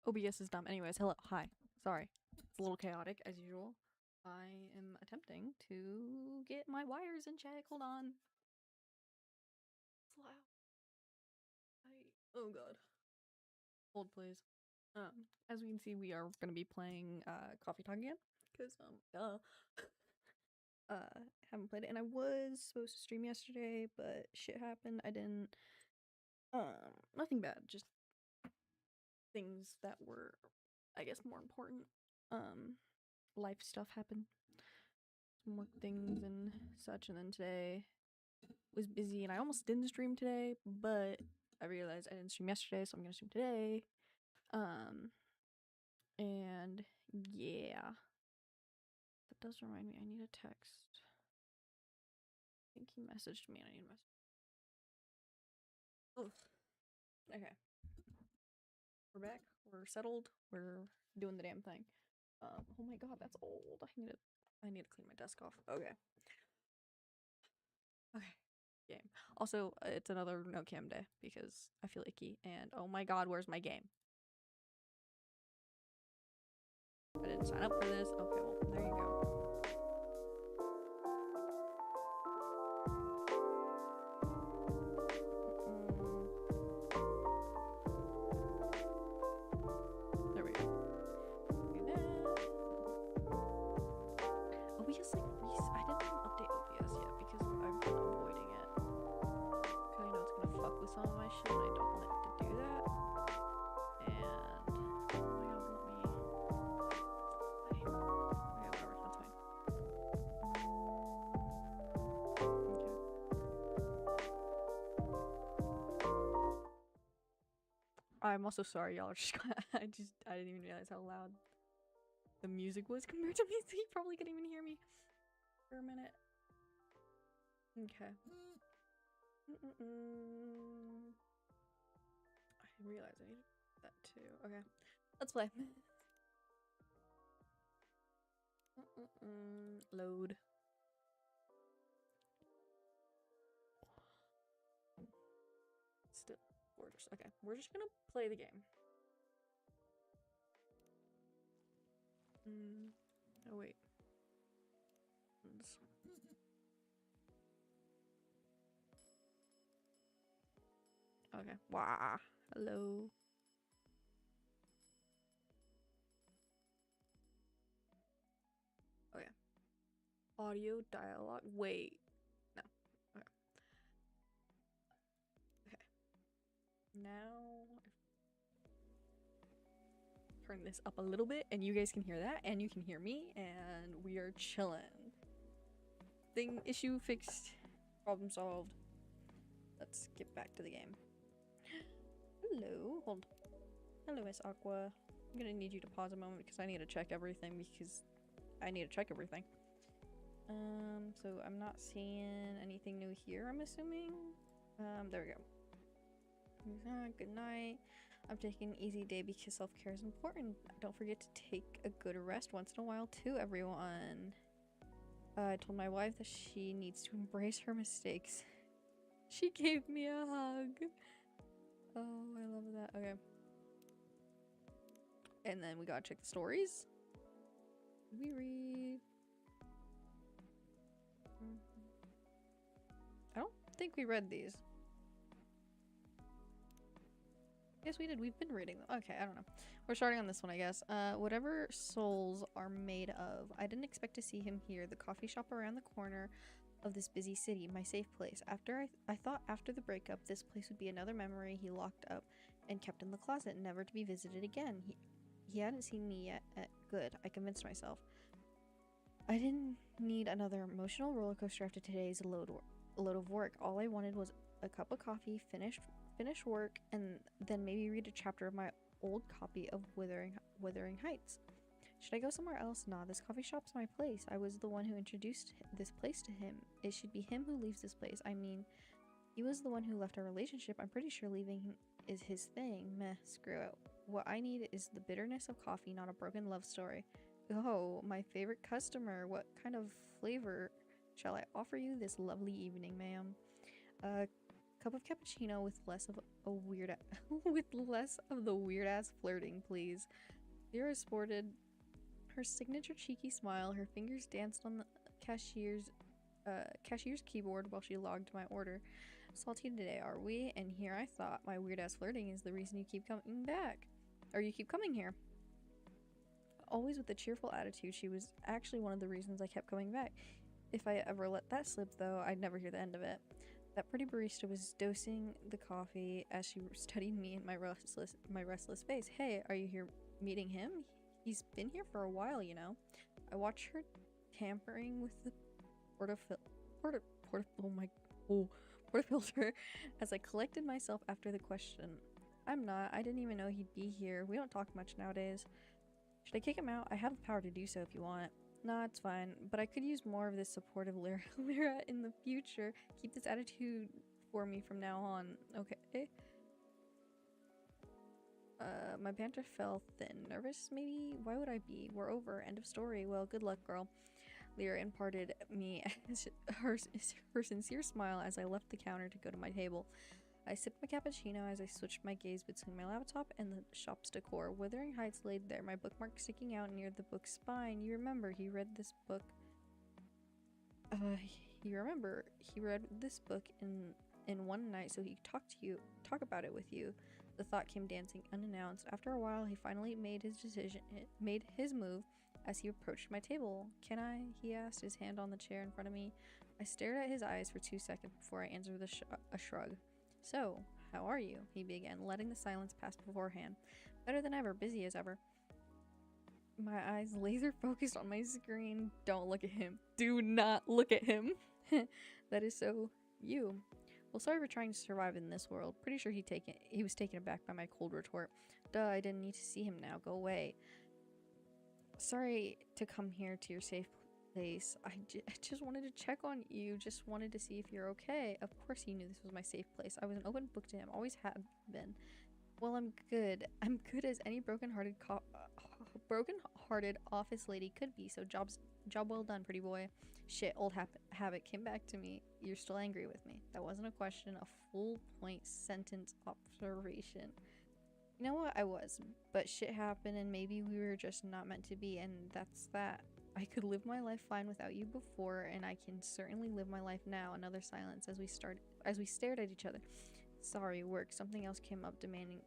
OBS is dumb. Anyways, hello. Hi. Sorry. It's a little chaotic as usual. I am attempting to get my wires in check. Hold on. It's loud. Oh god. Hold please. As we can see, we are gonna be playing Coffee Talk again. Cause haven't played it, and I was supposed to stream yesterday, but shit happened. I didn't. Nothing bad, just things that were, I guess, more important. Life stuff happened. Some work things and such, and then today was busy, and I almost didn't stream today, but I realized I didn't stream yesterday, so I'm gonna stream today. And yeah. That does remind me, I need a text. I think he messaged me and I need a message. Oof. Okay. We're back. We're settled. We're doing the damn thing. Oh my god, that's old. I need to clean my desk off. Okay. Okay. Game. Also, it's another no cam day because I feel icky, and oh my god, where's my game? I didn't sign up for this. Okay, well, there you go. There we go. Do that. OBS like I didn't even update OBS yet because I've been avoiding it. Because I know it's gonna fuck with some of my shit and I don't want it to do that. And oh my god, let me okay, whatever, that's fine. I'm also sorry, y'all are just I didn't even realize how loud the music was compared to me, so you probably couldn't even hear me for a minute. Okay. I realized I needed that too. Okay. Let's play. Load. Still gorgeous. Okay, we're just gonna play the game. Oh wait. Okay. Wow. Hello. Okay. Audio dialogue. Wait. No. Okay. Okay. Now turn this up a little bit and you guys can hear that and you can hear me and we are chilling. Thing issue fixed. Problem solved. Let's get back to the game. Hello. Hold. Hello, Miss Aqua. I'm gonna need you to pause a moment because I need to check everything because I need to check everything. So I'm not seeing anything new here, I'm assuming. There we go. Good night. I'm taking an easy day because self-care is important. Don't forget to take a good rest once in a while too, everyone. I told my wife that she needs to embrace her mistakes. She gave me a hug. Oh, I love that. Okay. And then we gotta check the stories. Did we read? I don't think we read these. Yes, we did. We've been reading them. Okay, I don't know. We're starting on this one, I guess. Whatever souls are made of. I didn't expect to see him here. The coffee shop around the corner of this busy city. My safe place. I thought after the breakup, this place would be another memory he locked up and kept in the closet, never to be visited again. He hadn't seen me yet. Good. I convinced myself. I didn't need another emotional roller coaster after today's load of work. All I wanted was a cup of coffee, finish work, and then maybe read a chapter of my old copy of Wuthering Heights. Should I go somewhere else? Nah, this coffee shop's my place. I was the one who introduced this place to him. It should be him who leaves this place. I mean, he was the one who left our relationship. I'm pretty sure leaving is his thing. Meh, screw it. What I need is the bitterness of coffee, not a broken love story. Oh, my favorite customer. What kind of flavor shall I offer you this lovely evening, ma'am? cup of cappuccino with less of a weird with less of the weird ass flirting, please. Lyra sported her signature cheeky smile. Her fingers danced on the cashier's keyboard while she logged my order. Salty today, are we? And here I thought my weird ass flirting is the reason you keep coming back. Or you keep coming here. Always with a cheerful attitude, she was actually one of the reasons I kept coming back. If I ever let that slip, though, I'd never hear the end of it. That pretty barista was dosing the coffee as she studied me and my restless face. Hey, are you here meeting him? He's been here for a while, you know. I watched her tampering with the portafilter as I collected myself after the question. I'm not. I didn't even know he'd be here. We don't talk much nowadays. Should I kick him out? I have the power to do so if you want. Nah, it's fine. But I could use more of this supportive Lyra in the future. Keep this attitude for me from now on. Okay? My banter fell thin. Nervous, maybe? Why would I be? We're over. End of story. Well, good luck, girl. Lyra imparted me her sincere smile as I left the counter to go to my table. I sipped my cappuccino as I switched my gaze between my laptop and the shop's decor. Wuthering Heights laid there, my bookmark sticking out near the book's spine. You remember, he read this book in one night so he could talk about it with you. The thought came dancing unannounced. After a while, he finally made his move as he approached my table. Can I? He asked, his hand on the chair in front of me. I stared at his eyes for 2 seconds before I answered with a shrug. So, how are you? He began, letting the silence pass beforehand. Better than ever, busy as ever. My eyes laser focused on my screen. Don't look at him. Do not look at him. That is so you. Well, sorry for trying to survive in this world. Pretty sure he was taken aback by my cold retort. Duh, I didn't need to see him now. Go away. Sorry to come here to your safe place. I just wanted to check on you. Just wanted to see if you're okay. Of course he knew this was my safe place. I was an open book to him. Always have been. Well, I'm good. I'm good as any broken-hearted office lady could be. So job well done, pretty boy. Shit, old habit came back to me. You're still angry with me. That wasn't a question, a full point sentence observation. You know what? I was. But shit happened and maybe we were just not meant to be, and that's that. I could live my life fine without you before, and I can certainly live my life now. Another silence as we stared at each other. Sorry, work. Something else came up demanding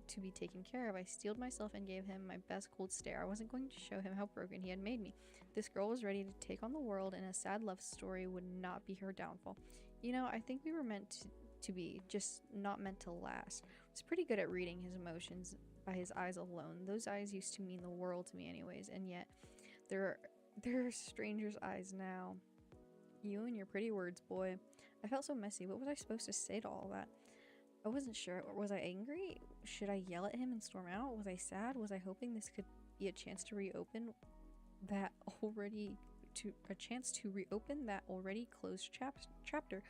to be taken care of. I steeled myself and gave him my best cold stare. I wasn't going to show him how broken he had made me. This girl was ready to take on the world, and a sad love story would not be her downfall. You know, I think we were meant to be, just not meant to last. I was pretty good at reading his emotions by his eyes alone. Those eyes used to mean the world to me anyways, and yet they're strangers' eyes now. You and your pretty words, boy. I felt so messy. What was I supposed to say to all that? I wasn't sure. Was I angry? Should I yell at him and storm out? Was I sad? Was I hoping this could be a chance to reopen that already closed chapter?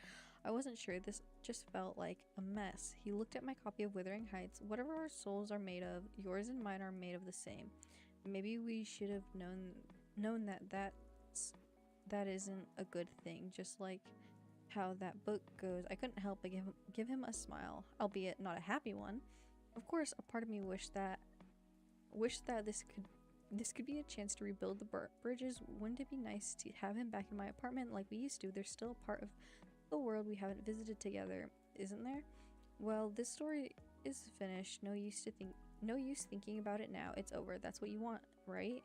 I wasn't sure. This just felt like a mess. He looked at my copy of Wuthering Heights. Whatever our souls are made of, yours and mine are made of the same. Maybe we should have known that isn't a good thing. Just like how that book goes, I couldn't help but give him a smile, albeit not a happy one. Of course, a part of me wished that this could be a chance to rebuild the bridges. Wouldn't it be nice to have him back in my apartment like we used to? There's still a part of the world we haven't visited together, isn't there? Well, this story is finished. No use thinking about it now. It's over. That's what you want, right?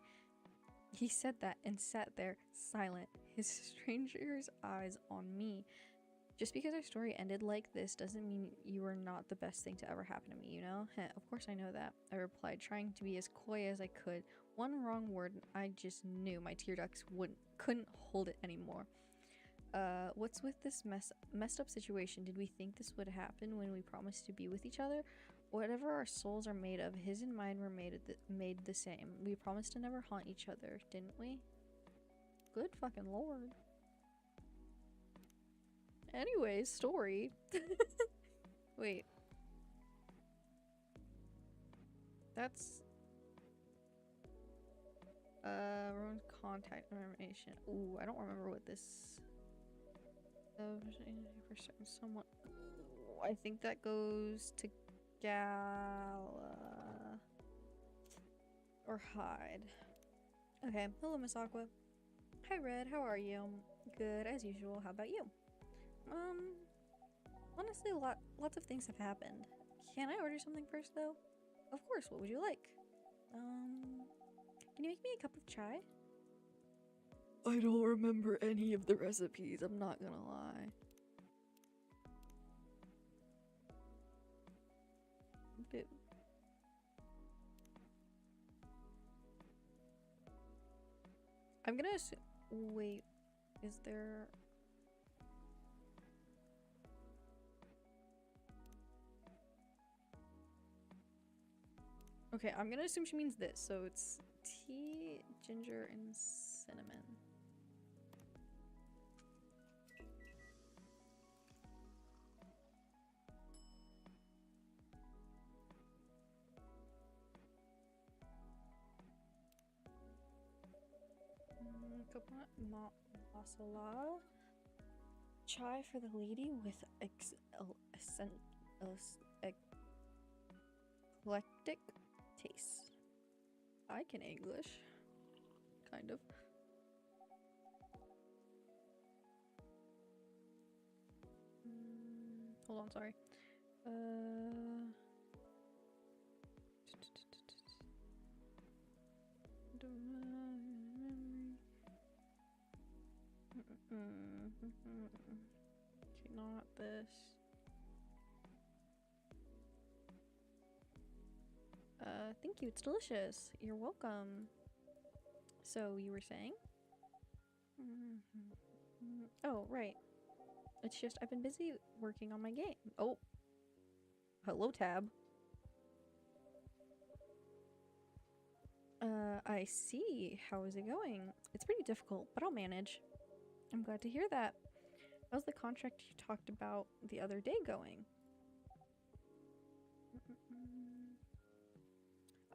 He said that and sat there, silent, his stranger's eyes on me. Just because our story ended like this doesn't mean you were not the best thing to ever happen to me, you know? Of course I know that, I replied, trying to be as coy as I could. One wrong word and I just knew my tear ducts couldn't hold it anymore. What's with this messed up situation? Did we think this would happen when we promised to be with each other? Whatever our souls are made of, his and mine were made the same. We promised to never haunt each other, didn't we? Good fucking lord. Anyways, story. Wait. That's ruined contact information. Ooh, I don't remember what this. For certain someone. I think that goes to Gala or Hyde. Okay. Hello, Miss Aqua. Hi, Red. How are you? Good as usual. How about you? Honestly, lots of things have happened. Can I order something first, though? Of course. What would you like? Can you make me a cup of chai? I don't remember any of the recipes. I'm not gonna lie. I'm gonna assume. Wait, is there? Okay, I'm gonna assume she means this. So it's tea, ginger, and cinnamon. Coconut masala. Chai for the lady with eclectic taste. I can English. Kind of. Hold on, sorry. Okay, not this. Thank you, it's delicious. You're welcome. So, you were saying? Oh, right. It's just, I've been busy working on my game. Oh. Hello, Tab. I see. How is it going? It's pretty difficult, but I'll manage. I'm glad to hear that. How's the contract you talked about the other day going?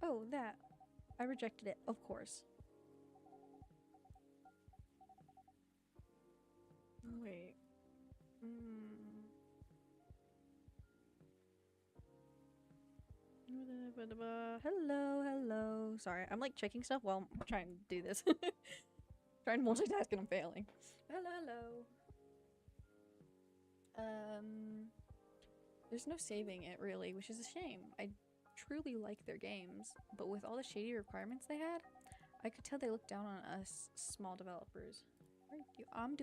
Oh, that. I rejected it, of course. Wait. Hello. Sorry, I'm like checking stuff while I'm trying to do this. Trying to multitask and I'm failing. Hello. There's no saving it really, which is a shame. I truly like their games, but with all the shady requirements they had, I could tell they looked down on us small developers. I'm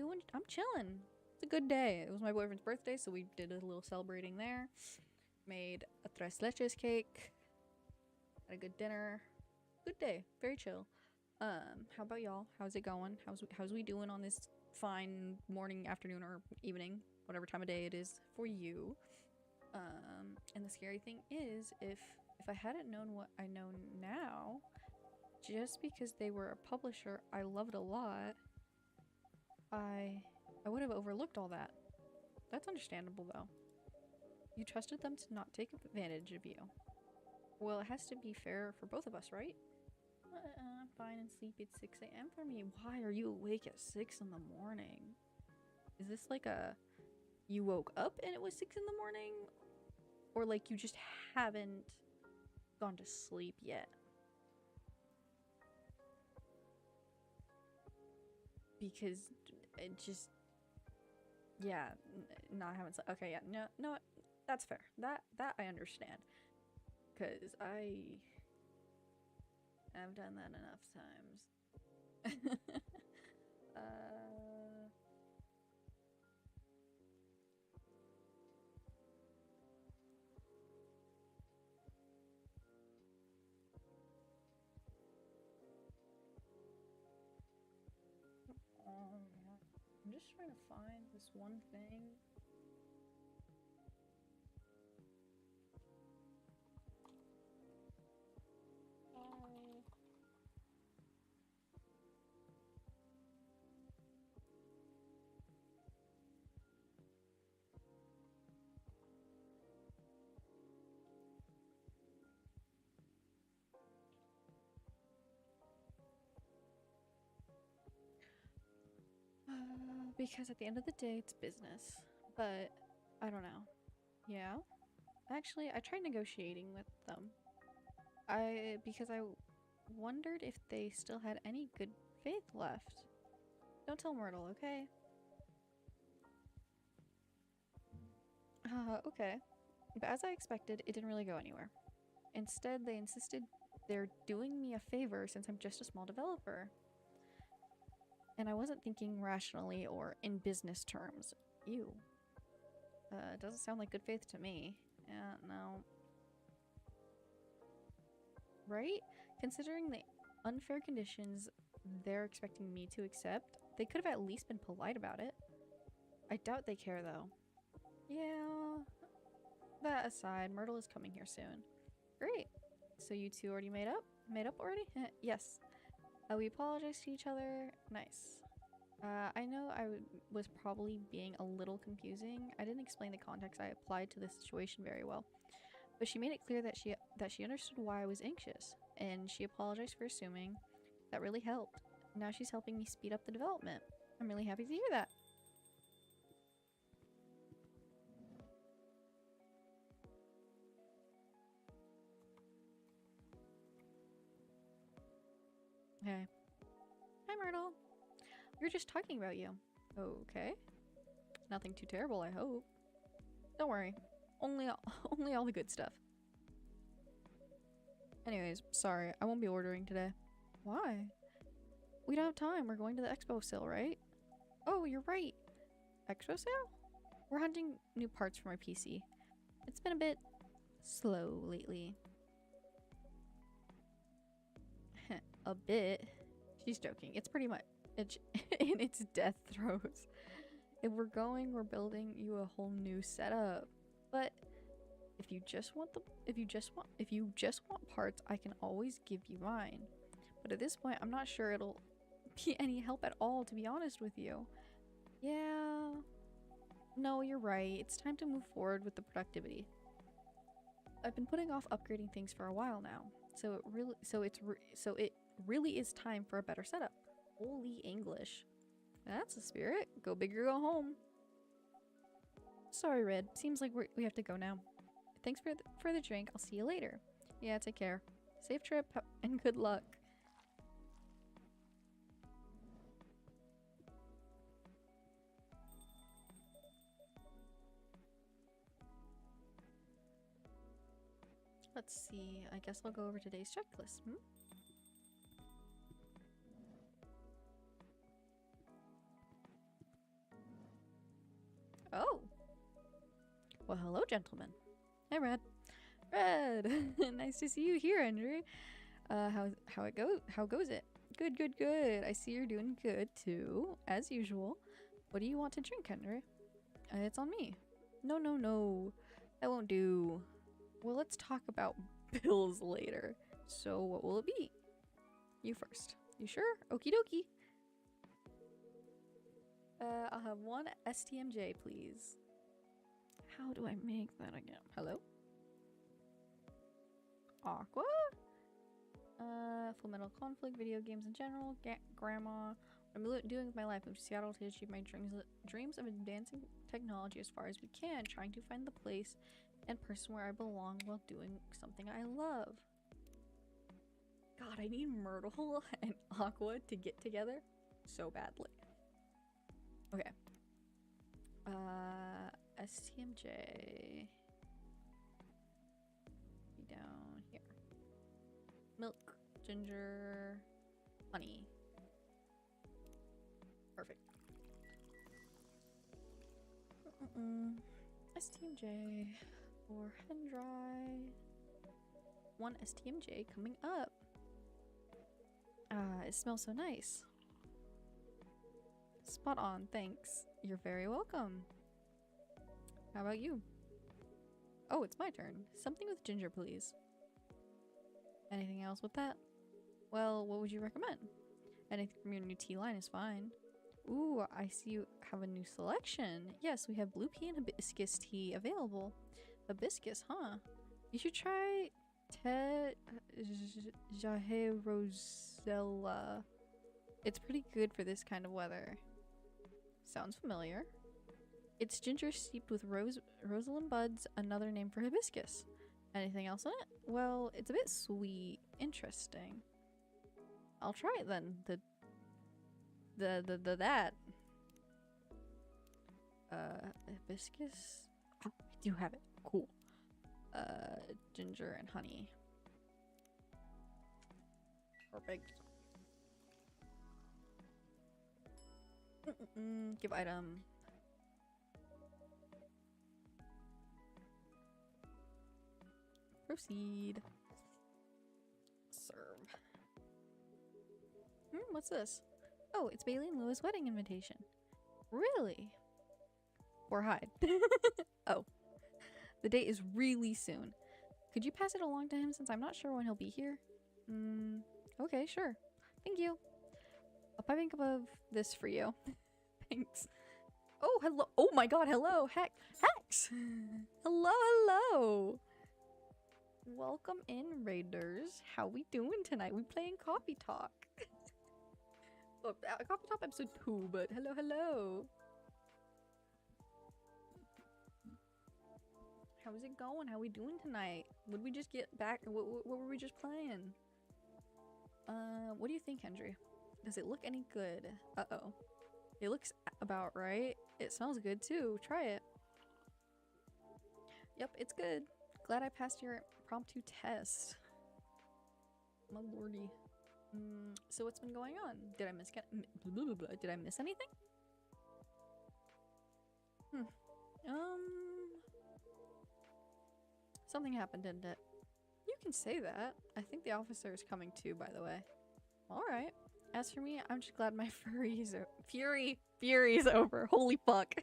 chilling. It's a good day. It was my boyfriend's birthday, so we did a little celebrating there. Made a tres leches cake. Had a good dinner. Good day. Very chill. How about y'all? How's it going? How's we doing on this fine morning, afternoon, or evening, whatever time of day it is for you? And the scary thing is, if I hadn't known what I know now, just because they were a publisher I loved a lot, I would have overlooked all that. That's understandable though. You trusted them to not take advantage of you. Well, it has to be fair for both of us, right? I'm fine and sleepy at 6 a.m. for me. Why are you awake at 6 in the morning? Is this like a... You woke up and it was 6 in the morning? Or like you just haven't gone to sleep yet? Because it just... Yeah, not having slept. Okay, yeah, no, that's fair. That I understand. Because I've done that enough times. I'm just trying to find this one thing. because at the end of the day, it's business. But I don't know. Yeah. Actually, I tried negotiating with them. Because I wondered if they still had any good faith left. Don't tell Myrtle, okay? Okay. But as I expected, it didn't really go anywhere. Instead, they insisted they're doing me a favor since I'm just a small developer. And I wasn't thinking rationally or in business terms. Ew. Doesn't sound like good faith to me. Yeah, no. Right? Considering the unfair conditions they're expecting me to accept, they could have at least been polite about it. I doubt they care, though. Yeah. That aside, Myrtle is coming here soon. Great. So you two already made up? Made up already? Yes. We apologized to each other. Nice. I know was probably being a little confusing. I didn't explain the context I applied to this situation very well. But she made it clear that she understood why I was anxious, and she apologized for assuming. That really helped. Now she's helping me speed up the development. I'm really happy to hear that. Hey. Hi, Myrtle. We were just talking about you. Okay. Nothing too terrible, I hope. Don't worry. Only all the good stuff. Anyways, sorry. I won't be ordering today. Why? We don't have time. We're going to the expo sale, right? Oh, you're right. Expo sale? We're hunting new parts for my PC. It's been a bit slow lately. A bit? She's joking. It's pretty much in its death throes. If we're building you a whole new setup. But if you just want parts, I can always give you mine. But at this point, I'm not sure it'll be any help at all, to be honest with you. Yeah. No, you're right. It's time to move forward with the productivity. I've been putting off upgrading things for a while now. So it really is time for a better setup. Holy English. That's the spirit. Go big or go home. Sorry, Red. Seems like we have to go now. Thanks for the drink. I'll see you later. Yeah, take care. Safe trip and good luck. Let's see. I guess I'll go over today's checklist. Oh. Well, hello, gentlemen. Hey, Red. Red! Nice to see you here, Andrew. How goes it? Good, good, good. I see you're doing good, too. As usual. What do you want to drink, Henry? It's on me. No, no, no. That won't do. Well, let's talk about bills later. So, what will it be? You first. You sure? Okie dokie. I'll have one STMJ, please. How do I make that again? Hello? Aqua? Full Metal Conflict, video games in general, grandma. What I'm doing with my life, moved to Seattle to achieve my dreams of advancing technology as far as we can, trying to find the place and person where I belong while doing something I love. God, I need Myrtle and Aqua to get together so badly. Okay. STMJ. Be down here. Milk, ginger, honey. Perfect. STMJ for Hendry. One STMJ coming up. It smells so nice. Spot on, thanks. You're very welcome. How about you? Oh, it's my turn. Something with ginger, please. Anything else with that? Well, what would you recommend? Anything from your new tea line is fine. Ooh, I see you have a new selection. Yes, we have blue pea and hibiscus tea available. Hibiscus, huh? You should try Jahe Rosella. It's pretty good for this kind of weather. Sounds familiar. It's ginger steeped with Rosalind buds, another name for hibiscus. Anything else in it? Well, it's a bit sweet. Interesting. I'll try it then. That. Hibiscus? Oh, I do have it. Cool. Ginger and honey. Perfect. Give item. Proceed. Serve. What's this? Oh, it's Bailey and Louis' wedding invitation. Really? Or hide. Oh. The date is really soon. Could you pass it along to him since I'm not sure when he'll be here? Okay, sure. Thank you. I'll piping cup of this for you. Thanks. Oh, hello. Oh my god, hello. Hex. Hello, hello. Welcome in, Raiders. How we doing tonight? We playing Coffee Talk. Oh, Coffee Talk episode 2, but hello, hello. How's it going? How we doing tonight? Would we just get back? What were we just playing? What do you think, Hendry? Does it look any good? Uh-oh. It looks about right. It smells good too. Try it. Yep, it's good. Glad I passed your impromptu test. My lordy. So what's been going on? Did I miss Did I miss anything? Something happened, didn't it? You can say that. I think the officer is coming too, by the way. Alright. As for me, I'm just glad my fury's over. Holy fuck.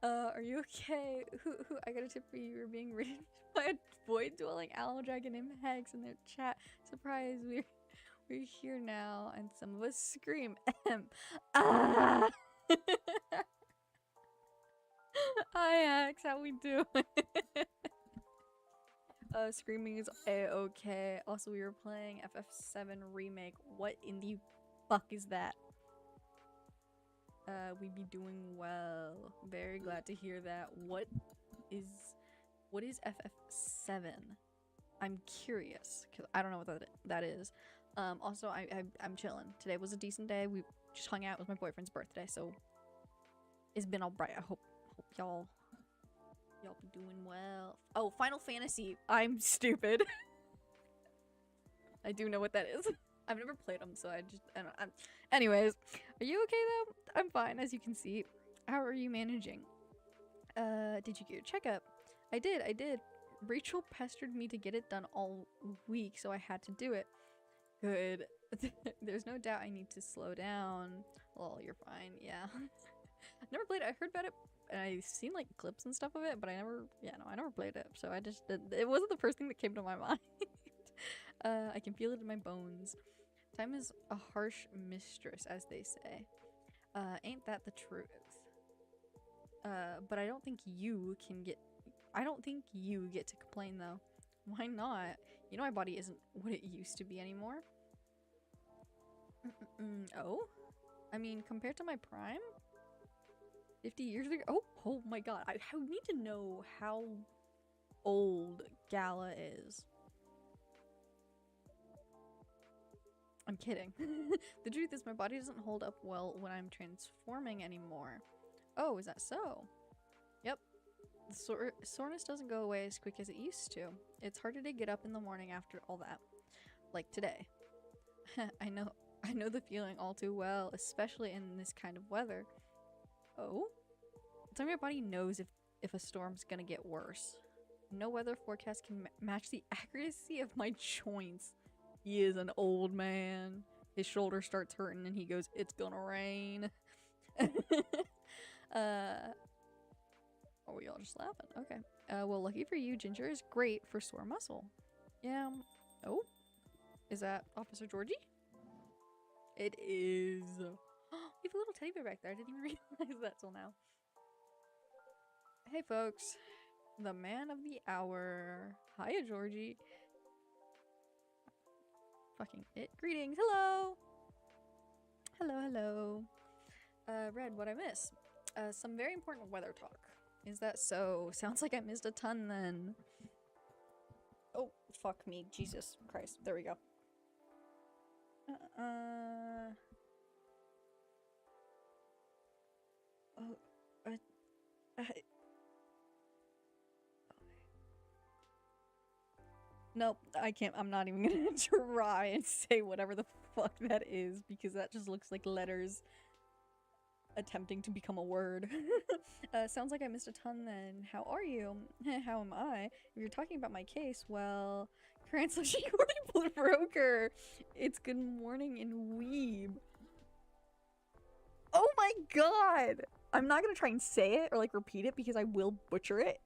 Are you okay? Who I got a tip for you. You're being raided by a void-dwelling owl dragon named Hex in their chat. Surprise, we're here now, and some of us scream. Ah! Hi Hex, how we doing? Screaming is a-okay. Also, we were playing FF7 Remake. What in the fuck is that? We be doing well. Very glad to hear that. What is FF7? I'm curious, because I don't know what that is. Also, I'm chilling. Today was a decent day. We just hung out with my boyfriend's birthday, so it's been alright. I hope y'all be doing well. Oh, Final Fantasy. I'm stupid. I do know what that is. I've never played them, so I don't know. Anyways, are you okay though? I'm fine, as you can see. How are you managing? Did you get your checkup? I did. Rachel pestered me to get it done all week, so I had to do it. Good. There's no doubt I need to slow down. Well, you're fine. Yeah. I've never played it. I heard about it and I've seen like clips and stuff of it, but I never played it. So it wasn't the first thing that came to my mind. I can feel it in my bones. Time is a harsh mistress, as they say. Ain't that the truth? But I don't think you get to complain though. Why not? You know my body isn't what it used to be anymore. Oh? I mean, compared to my prime? 50 years ago? Oh my god. I need to know how old Gala is. I'm kidding. The truth is my body doesn't hold up well when I'm transforming anymore. Oh, is that so? Yep. The soreness doesn't go away as quick as it used to. It's harder to get up in the morning after all that. Like today. I know the feeling all too well, especially in this kind of weather. Oh? It's like my body knows if a storm's gonna get worse. No weather forecast can match the accuracy of my joints. He is an old man. His shoulder starts hurting and he goes, "It's gonna rain." Oh, y'all just laughing. Okay. Well, lucky for you, ginger is great for sore muscle. Yeah. Oh? Is that Officer Georgie? It is. We have a little teddy bear back there. I didn't even realize that till now. Hey, folks. The man of the hour. Hiya, Georgie. Fucking it. Greetings. Hello. Hello, hello. Red, what I miss? Some very important weather talk. Is that so? Sounds like I missed a ton then. Oh, fuck me. Jesus Christ. There we go. Oh, I... Nope, I can't. I'm not even gonna try and say whatever the fuck that is because that just looks like letters attempting to become a word. Sounds like I missed a ton then. How are you? How am I? If you're talking about my case, well, Kranz/Shikori broker. It's good morning in Weeb. Oh my god! I'm not gonna try and say it or like repeat it because I will butcher it.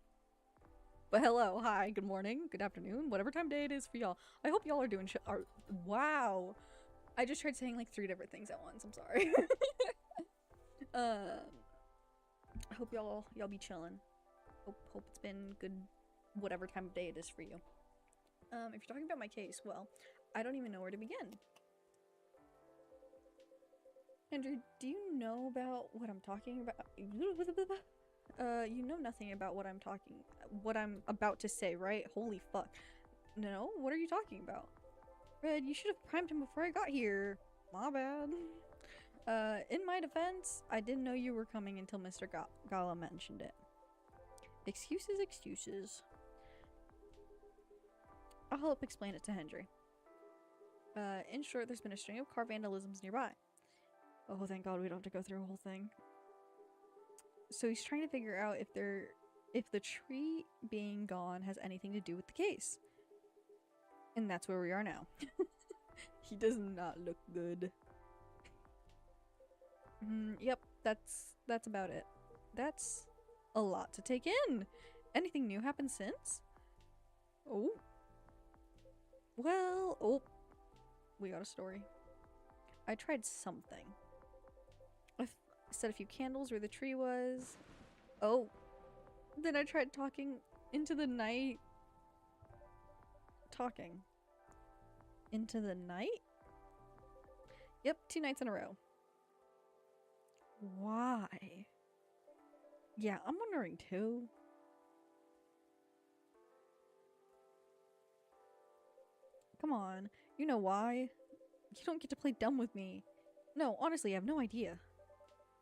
But hello, hi, good morning, good afternoon, whatever time of day it is for y'all. I hope y'all are doing wow. I just tried saying like 3 different things at once, I'm sorry. I hope y'all be chilling. Hope it's been good whatever time of day it is for you. If you're talking about my case, well, I don't even know where to begin. Andrew, do you know about what I'm talking about? You know nothing about what I'm about to say, right? Holy fuck. No? What are you talking about? Red, you should have primed him before I got here. My bad. In my defense, I didn't know you were coming until Mr. Gala mentioned it. Excuses, excuses. I'll help explain it to Hendry. In short, there's been a string of car vandalisms nearby. Oh, thank God we don't have to go through a whole thing. So he's trying to figure out if the tree being gone has anything to do with the case. And that's where we are now. He does not look good. Yep, that's about it. That's a lot to take in. Anything new happened since? Oh. Well, oh. We got a story. I tried something. I set a few candles where the tree was. Oh. Then I tried talking into the night. Talking. Into the night? Yep, 2 nights in a row. Why? Yeah, I'm wondering too. Come on, you know why? You don't get to play dumb with me. No, honestly, I have no idea.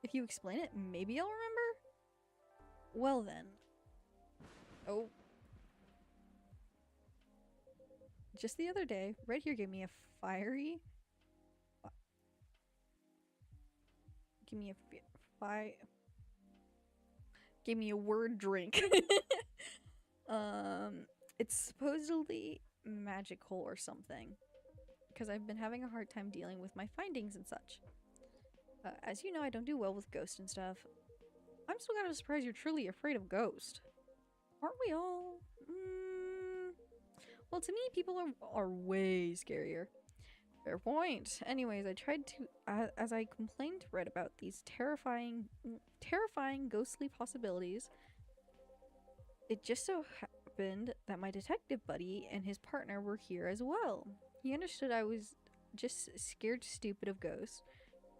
If you explain it, maybe I'll remember? Well then. Oh. Just the other day, Red here gave me a fiery... Give me a gave me a word drink. It's supposedly magical or something. Because I've been having a hard time dealing with my findings and such. As you know, I don't do well with ghosts and stuff. I'm still kind of surprised you're truly afraid of ghosts. Aren't we all? Well, to me, people are way scarier. Fair point. Anyways, I tried to, as I complained to Red about these terrifying ghostly possibilities, it just so happened that my detective buddy and his partner were here as well. He understood I was just scared stupid of ghosts,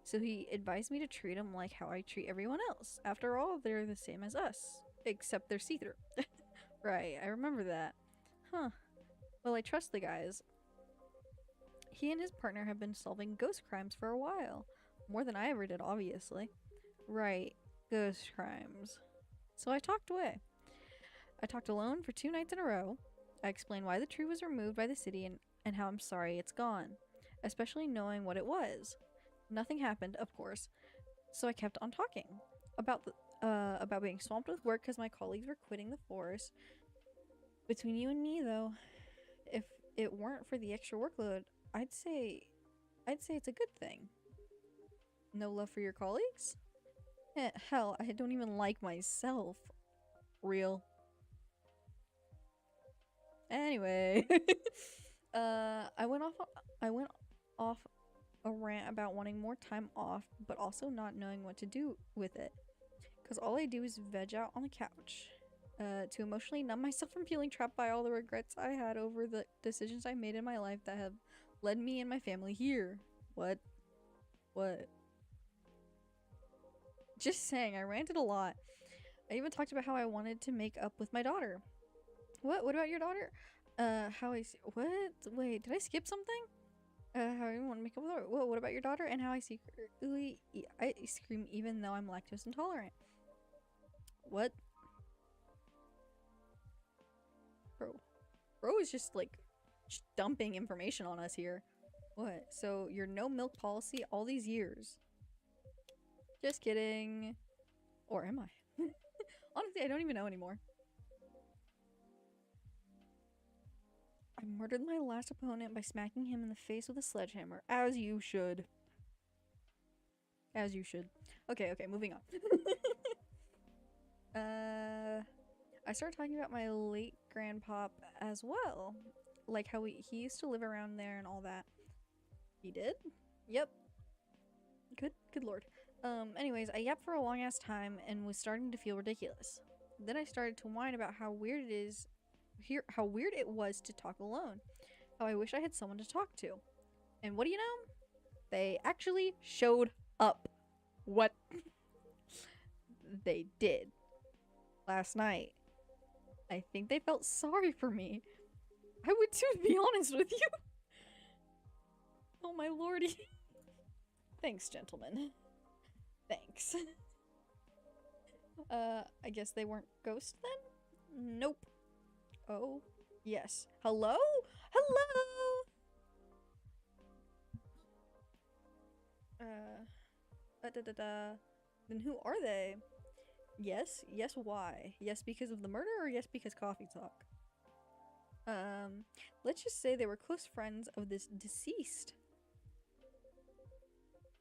so he advised me to treat them like how I treat everyone else. After all, they're the same as us, except they're see-through. Right, I remember that. Huh. Well, I trust the guys. He and his partner have been solving ghost crimes for a while. More than I ever did, obviously. Right, ghost crimes. So I talked away. I talked alone for 2 nights in a row. I explained why the tree was removed by the city and how I'm sorry it's gone, especially knowing what it was. Nothing happened, of course, so I kept on talking about being swamped with work because my colleagues were quitting the force. Between you and me, though, if it weren't for the extra workload, I'd say it's a good thing. No love for your colleagues? Hell, I don't even like myself. Real. Anyway, I went off a rant about wanting more time off, but also not knowing what to do with it. Because all I do is veg out on the couch. To emotionally numb myself from feeling trapped by all the regrets I had over the decisions I made in my life that have led me and my family here. What? Just saying, I ranted a lot. I even talked about how I wanted to make up with my daughter. What? What about your daughter? How I what? Wait, did I skip something? How I want to make up with her. What about your daughter? And how I secretly I scream even though I'm lactose intolerant. What? Bro is just like dumping information on us here. What? So your no milk policy all these years? Just kidding. Or am I? Honestly, I don't even know anymore. I murdered my last opponent by smacking him in the face with a sledgehammer. As you should. As you should. Okay, moving on. I started talking about my late grandpop as well. Like how he used to live around there and all that. He did? Yep. Good lord. Anyways, I yapped for a long ass time and was starting to feel ridiculous. Then I started to whine about how weird it was to talk alone. How I wish I had someone to talk to. And what do you know? They actually showed up. What? They did. Last night. I think they felt sorry for me. I would too, to be honest with you. Oh my lordy. Thanks, gentlemen. Thanks. I guess they weren't ghosts then? Nope. Oh, yes. Hello? Hello? Then who are they? Yes, why? Yes, because of the murder, or yes, because coffee talk? Let's just say they were close friends of this deceased.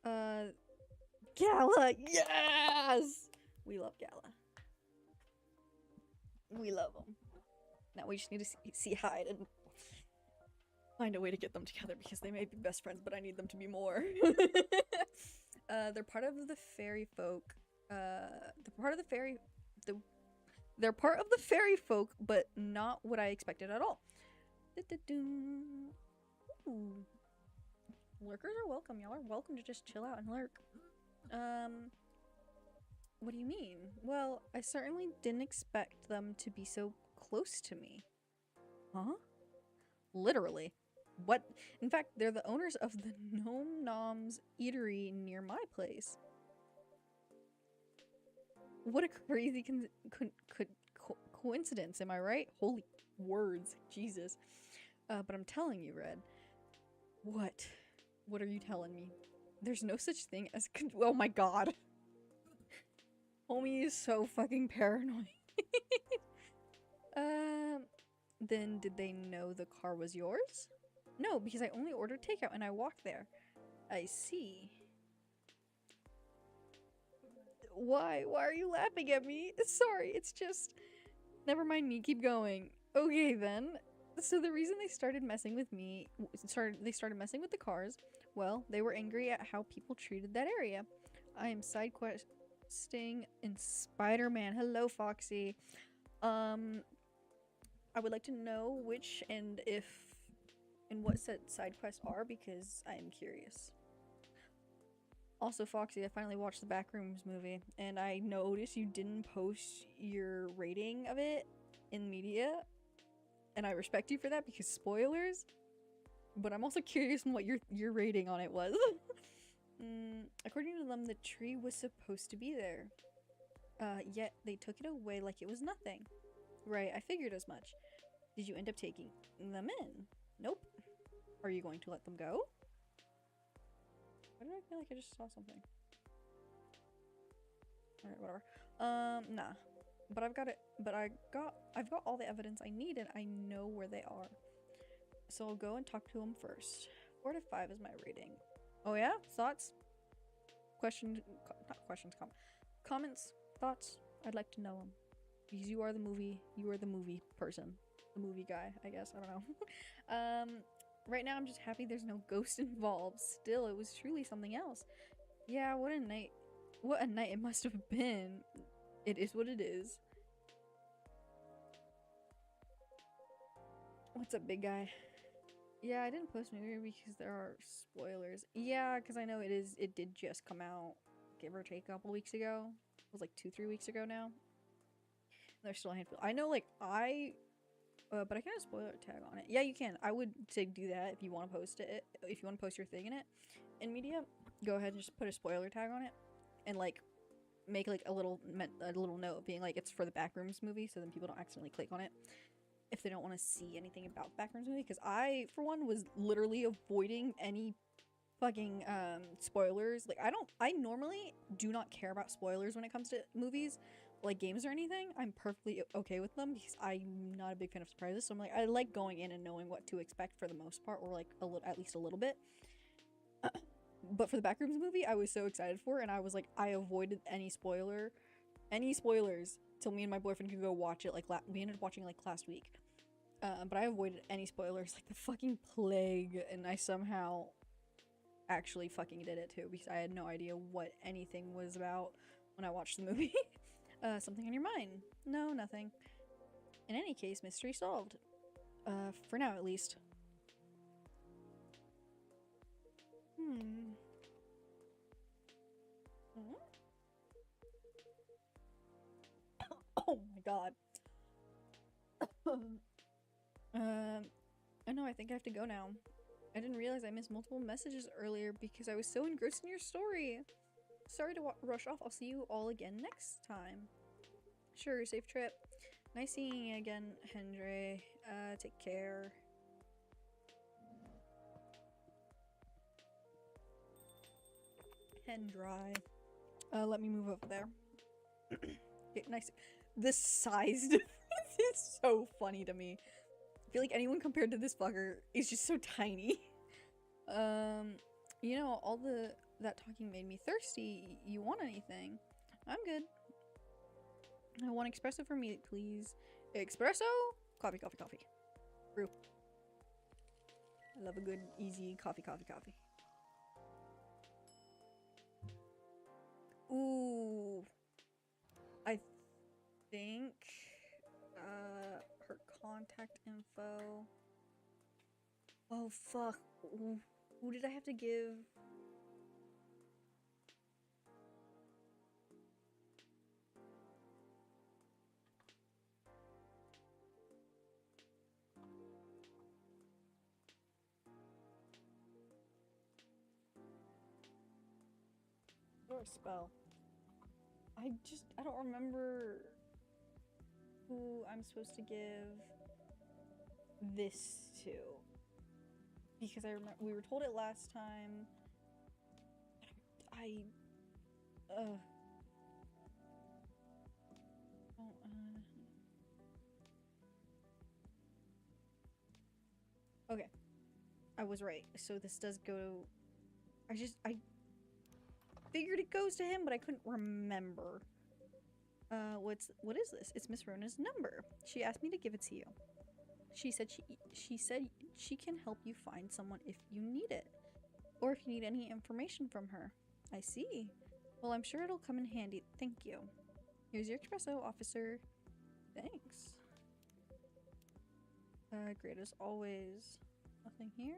Gala! Yes! We love Gala. We love them. Now we just need to see Hyde and find a way to get them together because they may be best friends, but I need them to be more. They're part of the fairy folk. They're part of the fairy folk, but not what I expected at all. Ooh. Lurkers are welcome. Y'all are welcome to just chill out and lurk. What do you mean? Well, I certainly didn't expect them to be so close to me. Huh? Literally. What? In fact, they're the owners of the Gnome Noms Eatery near my place. What a crazy coincidence, am I right? Holy words, Jesus. But I'm telling you, Red. What? What are you telling me? There's no such thing as oh my god. Homie is so fucking paranoid. Then did they know the car was yours? No, because I only ordered takeout and I walked there. I see. Why? Why are you laughing at me? Sorry, it's just... Never mind me, keep going. Okay then. So the reason they started messing with me, they started messing with the cars, well, they were angry at how people treated that area. I am side questing in Spider-Man. Hello, Foxy. I would like to know which and if and what side quests are because I am curious. Also, Foxy, I finally watched the Backrooms movie and I noticed you didn't post your rating of it in media. And I respect you for that because spoilers. But I'm also curious on what your rating on it was. According to them, the tree was supposed to be there. Yet they took it away like it was nothing. Right, I figured as much. Did you end up taking them in? Nope. Are you going to let them go? Why did I feel like I just saw something? Alright, whatever. Nah. But I've got all the evidence I need and I know where they are. So I'll go and talk to them first. 4 to 5 is my rating. Oh yeah? Thoughts? Not questions, comments? Thoughts? I'd like to know them. Because you are the movie person. The movie guy, I guess. I don't know. Right now I'm just happy there's no ghost involved. Still, it was truly something else. Yeah, what a night it must have been. It is what it is. What's up, big guy? Yeah, I didn't post movie because there are spoilers. Yeah, because I know it did just come out. give or take a couple weeks ago. It was like 2-3 weeks ago now. There's still a handful. I know, like, but I can't spoiler tag on it. Yeah, you can. I would say do that if you want to post it. If you want to post your thing in it, in media, go ahead and just put a spoiler tag on it, and like make like a little note being like it's for the Backrooms movie, so then people don't accidentally click on it if they don't want to see anything about Backrooms movie. Because I, for one, was literally avoiding any fucking spoilers. Like I normally do not care about spoilers when it comes to movies, like games or anything. I'm perfectly okay with them because I'm not a big fan of surprises. So I'm like, I like going in and knowing what to expect for the most part, or like at least a little bit. But for the Backrooms movie, I was so excited for it, and I was like, I avoided any spoilers till me and my boyfriend could go watch it. Like we ended up watching like last week, but I avoided any spoilers like the fucking plague, and I somehow actually fucking did it too because I had no idea what anything was about when I watched the movie. Something on your mind? No, nothing. In any case, mystery solved. For now at least. Oh my god. Oh no, I think I have to go now. I didn't realize I missed multiple messages earlier because I was so engrossed in your story. Sorry to rush off. I'll see you all again next time. Sure, safe trip. Nice seeing you again, Hendry. Take care. Hendry. Let me move over there. Okay, nice. The size difference is so funny to me. I feel like anyone compared to this fucker is just so tiny. You know, that talking made me thirsty. You want anything? I'm good. I want espresso for me, please. Espresso? Coffee, coffee, coffee. Brew. I love a good, easy coffee, coffee, coffee. Ooh. I think, her contact info. Oh, fuck. Who did I have to give? Or spell. I don't remember who I'm supposed to give this to. Because I remember we were told it last time. Okay. I was right. So this does go. I figured it goes to him, but I couldn't remember. What is this? It's Miss Rona's number. She asked me to give it to you. She said she can help you find someone if you need it, or if you need any information from her. I see. Well, I'm sure it'll come in handy. Thank you. Here's your espresso, officer. Thanks. Great as always. Nothing here.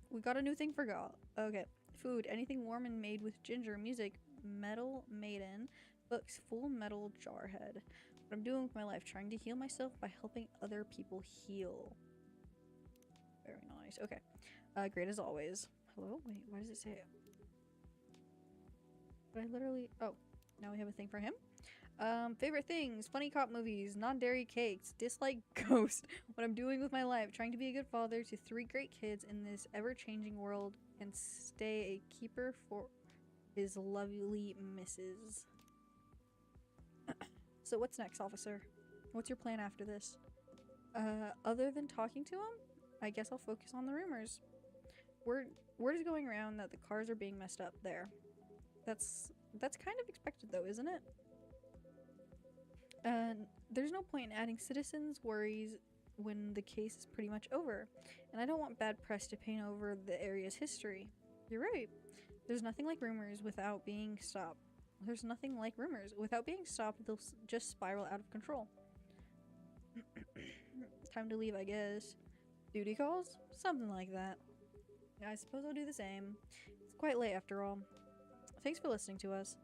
We got a new thing for Gal. Okay. Food. Anything warm and made with ginger. Music. Metal maiden. Books. Full metal jarhead. What I'm doing with my life. Trying to heal myself by helping other people heal. Very nice. Okay. Great as always. Hello? Wait, why does it say it? But I literally... Oh. Now we have a thing for him? Favorite things. Funny cop movies. Non-dairy cakes. Dislike Ghost. What I'm doing with my life. Trying to be a good father to 3 great kids in this ever-changing world. And stay a keeper for his lovely missus. So what's next, officer? What's your plan after this? Other than talking to him? I guess I'll focus on the rumors. Word is going around that the cars are being messed up there. That's kind of expected though, isn't it? There's no point in adding citizens' worries when the case is pretty much over. And I don't want bad press to paint over the area's history. You're right. There's nothing like rumors without being stopped. There's nothing like rumors. Without being stopped, they'll just spiral out of control. Time to leave, I guess. Duty calls? Something like that. I suppose I'll do the same. It's quite late after all. Thanks for listening to us.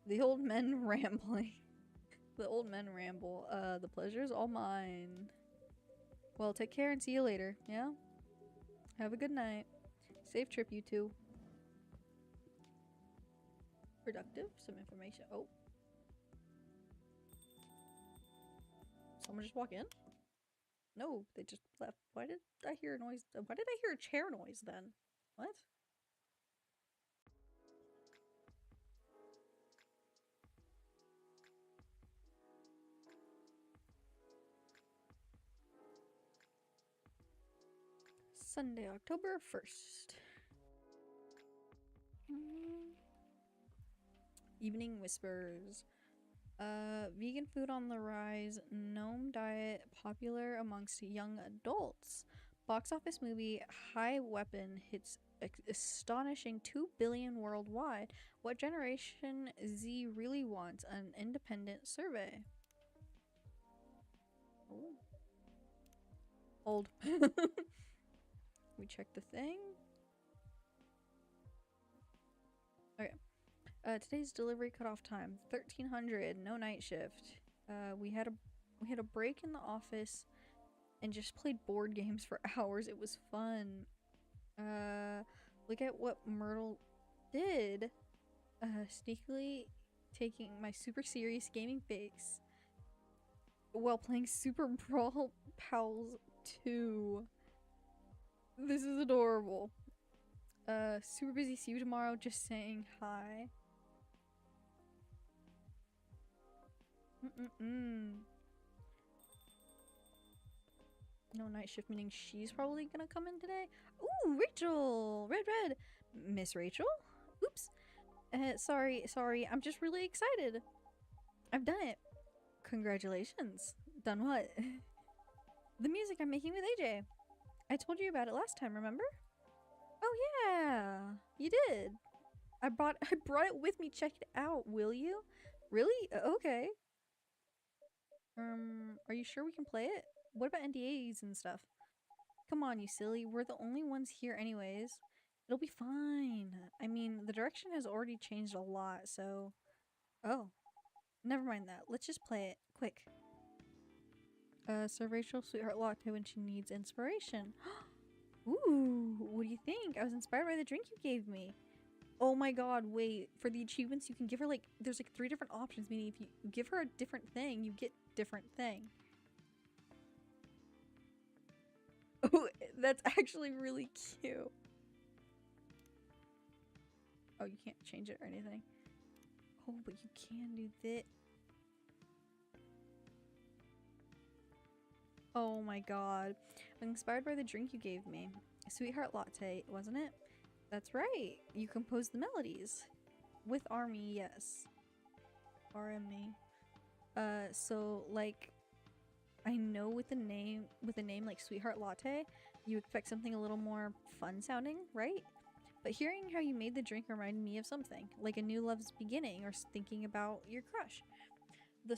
The old men rambling. The old men ramble. The pleasure's all mine. Well, take care and see you later, yeah? Have a good night. Safe trip, you two. Productive? Some information. Oh. Someone just walk in? No, they just left. Why did I hear a noise? Why did I hear a chair noise then? What? Sunday, October 1st. Evening Whispers. Vegan food on the rise. Gnome diet popular amongst young adults. Box office movie High Weapon hits astonishing 2 billion worldwide. What Generation Z really wants? An independent survey. Oh. Old. We check the thing. Okay. Today's delivery cutoff time 1300. No night shift. We had a break in the office and just played board games for hours. It was fun. Look at what Myrtle did. Sneakily taking my super serious gaming face while playing Super Brawl Pals 2. This is adorable. Super busy. See you tomorrow. Just saying hi. No night shift, meaning she's probably gonna come in today. Ooh, Rachel! Red. Miss Rachel? Oops. Sorry. I'm just really excited. I've done it. Congratulations. Done what? The music I'm making with AJ. I told you about it last time, remember? Oh yeah, you did. I brought it with me. Check it out, will you? Really? Okay. Are you sure we can play it? What about NDAs and stuff? Come on, you silly. We're the only ones here anyways. It'll be fine. I mean, the direction has already changed a lot, so... Oh. Never mind that. Let's just play it. Quick. Serve Rachel sweetheart latte when she needs inspiration. Ooh, what do you think? I was inspired by the drink you gave me. Oh my god, wait. For the achievements, you can give her like... There's like 3 different options, meaning if you give her a different thing, you get different thing. Oh, that's actually really cute. Oh, you can't change it or anything. Oh, but you can do that. Oh my god. I'm inspired by the drink you gave me. Sweetheart latte, wasn't it? That's right. You composed the melodies. With Army, yes. RME. So like I know with a name like Sweetheart Latte, you expect something a little more fun sounding, right? But hearing how you made the drink reminded me of something, like a new love's beginning or thinking about your crush. The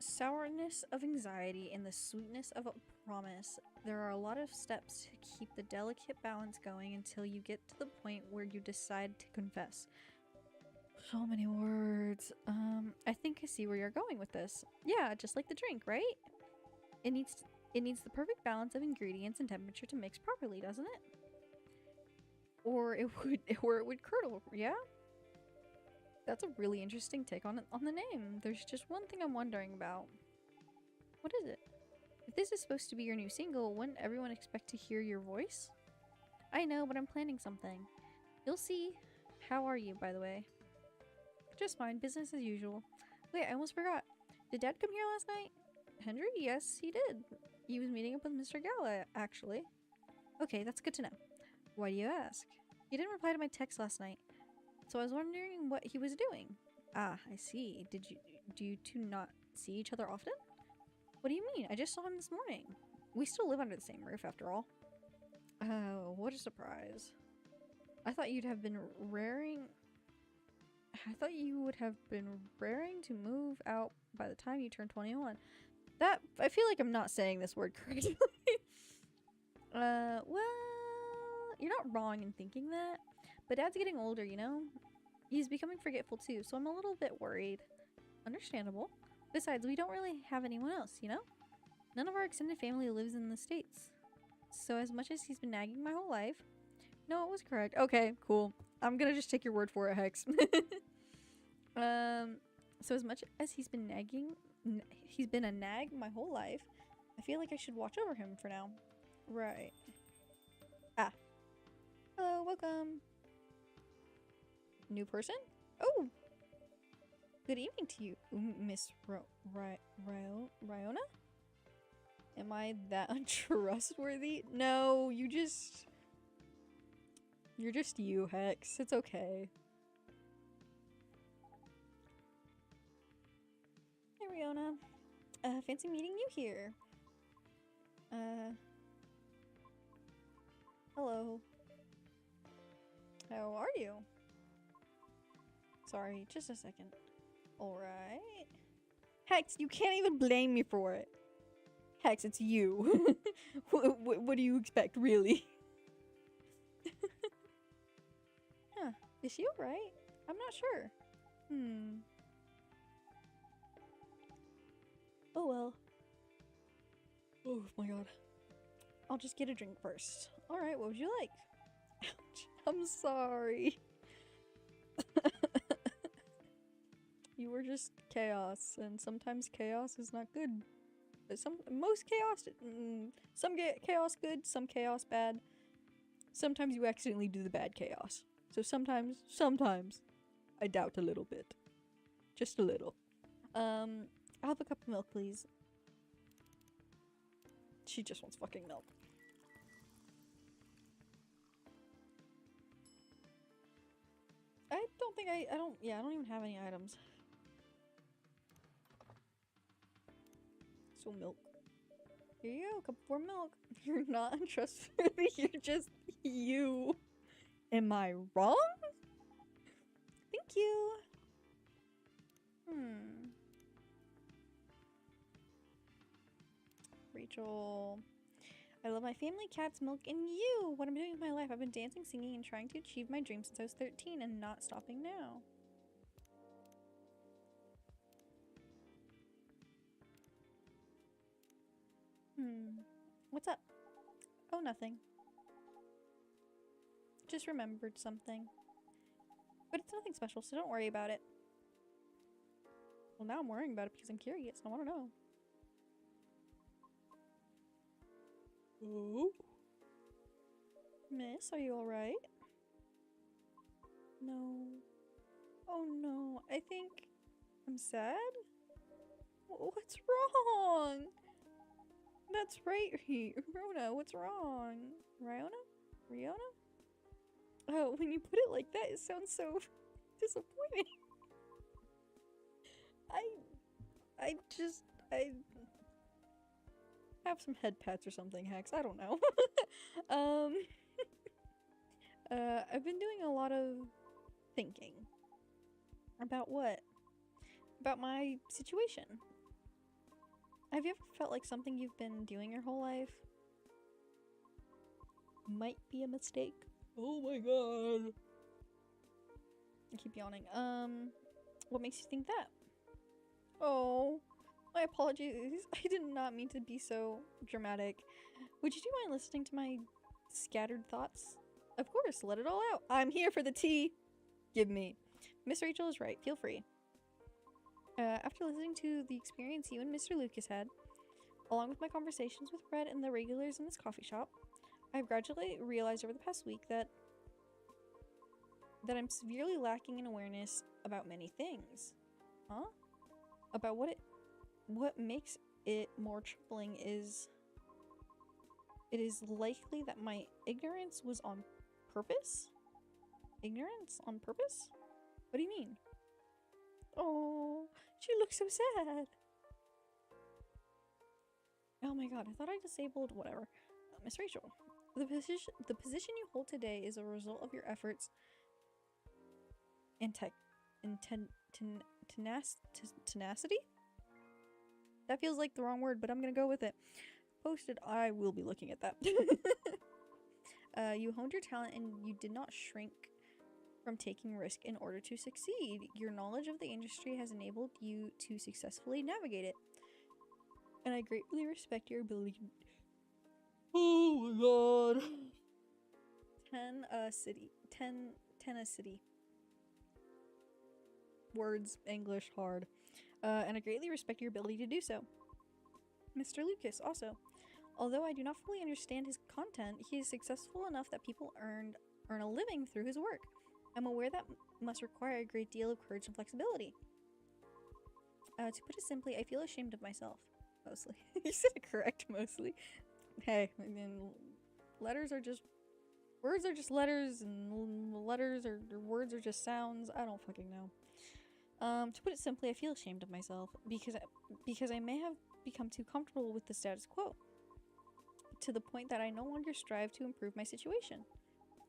sourness of anxiety and the sweetness of a promise. There are a lot of steps to keep the delicate balance going until you get to the point where you decide to confess. So many words. I think I see where you're going with this. Yeah, just like the drink, right? It needs the perfect balance of ingredients and temperature to mix properly, doesn't it? Or it would curdle, yeah? That's a really interesting take on the name. There's just one thing I'm wondering about. What is it? If this is supposed to be your new single, wouldn't everyone expect to hear your voice? I know, but I'm planning something. You'll see. How are you, by the way? Just fine, business as usual. Wait, I almost forgot. Did Dad come here last night? Henry? Yes, he did. He was meeting up with Mr. Gala, actually. Okay, that's good to know. Why do you ask? He didn't reply to my text last night, so I was wondering what he was doing. Ah, I see. Do you two not see each other often? What do you mean? I just saw him this morning. We still live under the same roof, after all. Oh, what a surprise. I thought you would have been raring to move out by the time you turn 21. That, I feel like I'm not saying this word correctly. Well, you're not wrong in thinking that, But Dad's getting older, you know? He's becoming forgetful too, so I'm a little bit worried. Understandable. Besides, we don't really have anyone else, you know? None of our extended family lives in the States. So as much as he's been nagging my whole life... No, it was correct. Okay, cool. I'm gonna just take your word for it, Hex. So as much as he's been nagging... he's been a nag my whole life, I feel like I should watch over him for now. Right. Ah. Hello, welcome. New person? Oh! Good evening to you, Miss Ryona? Am I that untrustworthy? No, you're just you, Hex. It's okay. Hey, Ryona. Fancy meeting you here. Hello. How are you? Sorry, just a second. Alright. Hex, you can't even blame me for it. Hex, it's you. What do you expect, really? Huh. Is she alright? I'm not sure. Oh well. Oh my god. I'll just get a drink first. Alright, what would you like? Ouch. I'm sorry. You were just chaos, and sometimes chaos is not good. But most chaos, some chaos good, some chaos bad. Sometimes you accidentally do the bad chaos. So sometimes, I doubt a little bit. Just a little. I'll have a cup of milk, please. She just wants fucking milk. I don't think I don't even have any items. So milk. Here you go, a cup more milk. You're not untrustworthy, you're just you. Am I wrong? Thank you. Rachel. I love my family, cats, milk, and you! What I'm doing with my life. I've been dancing, singing, and trying to achieve my dreams since I was 13 and not stopping now. What's up? Oh, nothing. Just remembered something. But it's nothing special, so don't worry about it. Well, now I'm worrying about it because I'm curious. I want to know. Oh? Miss, are you alright? No. Oh no, I think I'm sad? What's wrong? That's right, Rona, what's wrong? Riona? Oh, when you put it like that, it sounds so disappointing. I have some head pats or something, Hex. I don't know. I've been doing a lot of thinking. About what? About my situation. Have you ever felt like something you've been doing your whole life might be a mistake? Oh my god. I keep yawning. What makes you think that? Oh, my apologies. I did not mean to be so dramatic. Would you mind listening to my scattered thoughts? Of course, let it all out. I'm here for the tea. Give me. Miss Rachel is right. Feel free. After listening to the experience you and Mr. Lucas had, along with my conversations with Red and the regulars in this coffee shop, I've gradually realized over the past week that I'm severely lacking in awareness about many things. Huh? About what makes it more troubling is it is likely that my ignorance was on purpose? Ignorance on purpose? What do you mean? Oh, she looks so sad. Oh my god, I thought I disabled whatever. Miss Rachel, the position you hold today is a result of your efforts and tenacity? That feels like the wrong word, but I'm gonna go with it. Posted, I will be looking at that. You honed your talent and you did not shrink from taking risk in order to succeed. Your knowledge of the industry has enabled you to successfully navigate it. And I greatly respect your ability. Oh my god. Tenacity. Words, English, hard. And I greatly respect your ability to do so. Mr. Lucas, also. Although I do not fully understand his content, he is successful enough that people earn a living through his work. I'm aware that must require a great deal of courage and flexibility. To put it simply, I feel ashamed of myself. Mostly. You said it correct, mostly. Hey, I mean, letters are just... Words are just letters, and letters or words are just sounds. I don't fucking know. To put it simply, I feel ashamed of myself because I may have become too comfortable with the status quo, to the point that I no longer strive to improve my situation.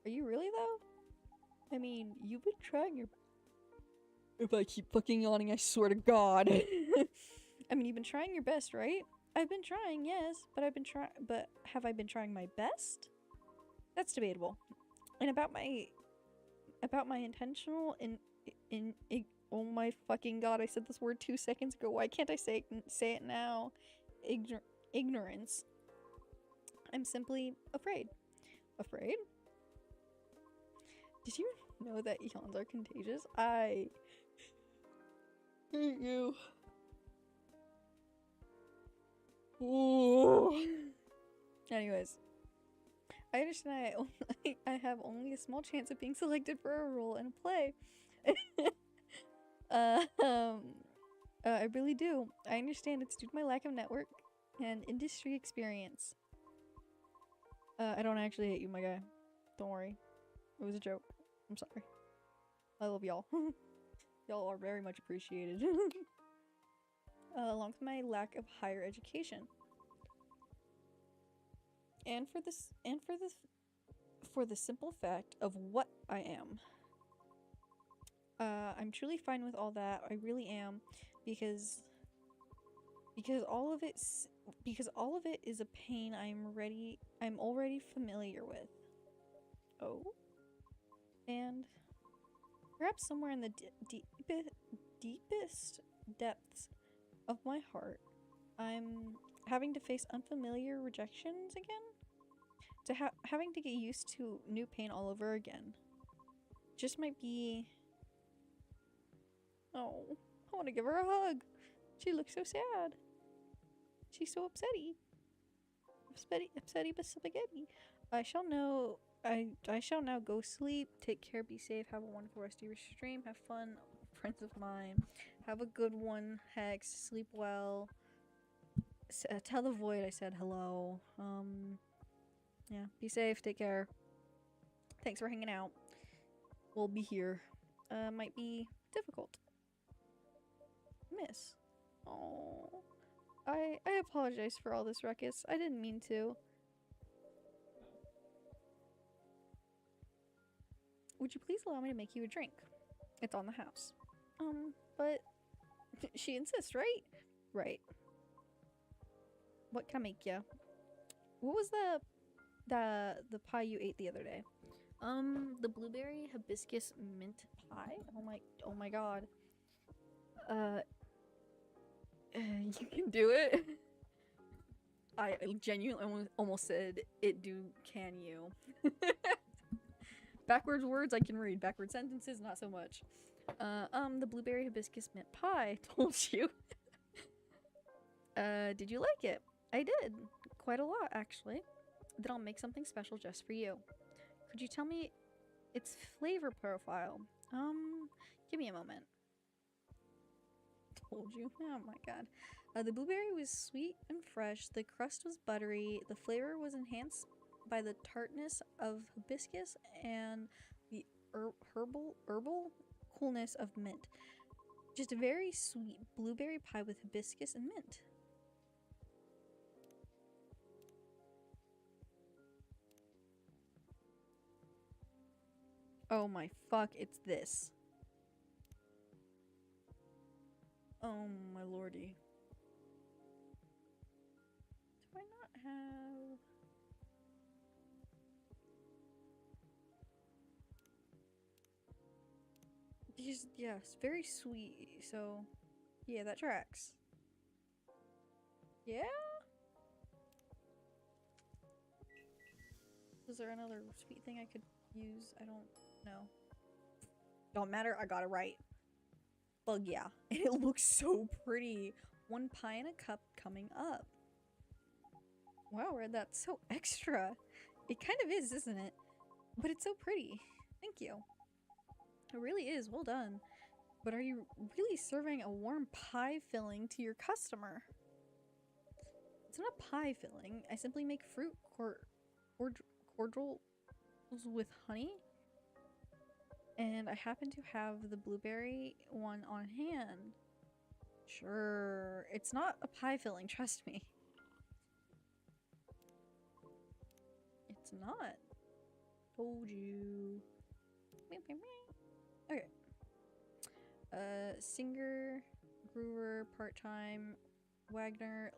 Are you really, though? I mean, you've been trying your... If I keep fucking yawning, I swear to God. I mean, you've been trying your best, right? I've been trying, yes, but have I been trying my best? That's debatable. And about my intentional oh my fucking god, I said this word 2 seconds ago. Why can't I say it now? Ignorance. I'm simply afraid. Afraid? Did you know that yawns are contagious? I hate you. Ooh. Anyways. I understand I have only a small chance of being selected for a role in a play. I really do. I understand it's due to my lack of network and industry experience. I don't actually hate you, my guy. Don't worry. It was a joke. I'm sorry. I love y'all. Y'all are very much appreciated. Along with my lack of higher education. And for the simple fact of what I am. I'm truly fine with all that. I really am, because all of it is a pain I'm already familiar with. Oh. And perhaps somewhere in the deepest depths of my heart, I'm having to face unfamiliar rejections again? To having to get used to new pain all over again. Just might be... Oh, I want to give her a hug. She looks so sad. She's so upsetty. Upsetty but spaghetti. I shall now go sleep. Take care, be safe, have a wonderful rest of your stream, have fun, friends of mine. Have a good one, Hex. Sleep well. Tell the void I said hello. Yeah, be safe, take care. Thanks for hanging out. We'll be here. Might be difficult. Miss. Oh. I apologize for all this ruckus. I didn't mean to. Would you please allow me to make you a drink? It's on the house. But she insists, right? Right. What can I make ya? What was the pie you ate the other day? The blueberry hibiscus mint pie? Oh my god. You can do it? I genuinely almost said it do can you. Backwards words I can read. Backwards sentences not so much. The blueberry hibiscus mint pie. Told you. Did you like it? I did. Quite a lot, actually. Then I'll make something special just for you. Could you tell me its flavor profile? Give me a moment. Told you. Oh my god. The blueberry was sweet and fresh. The crust was buttery. The flavor was enhanced by the tartness of hibiscus and the herbal coolness of mint. Just a very sweet blueberry pie with hibiscus and mint. Oh my fuck, it's this. Oh my lordy. Do I not have... Yes, very sweet. So, yeah, that tracks. Yeah? Is there another sweet thing I could use? I don't know. Don't matter, I got it right. Bug yeah. And it looks so pretty. 1 pie in a cup coming up. Wow, Red, that's so extra. It kind of is, isn't it? But it's so pretty. Thank you. It really is, well done. But are you really serving a warm pie filling to your customer? It's not a pie filling. I simply make fruit cordials with honey. And I happen to have the blueberry one on hand. Sure, it's not a pie filling, trust me. It's not. Told you. Okay. Singer, Brewer, part-time, Wagner,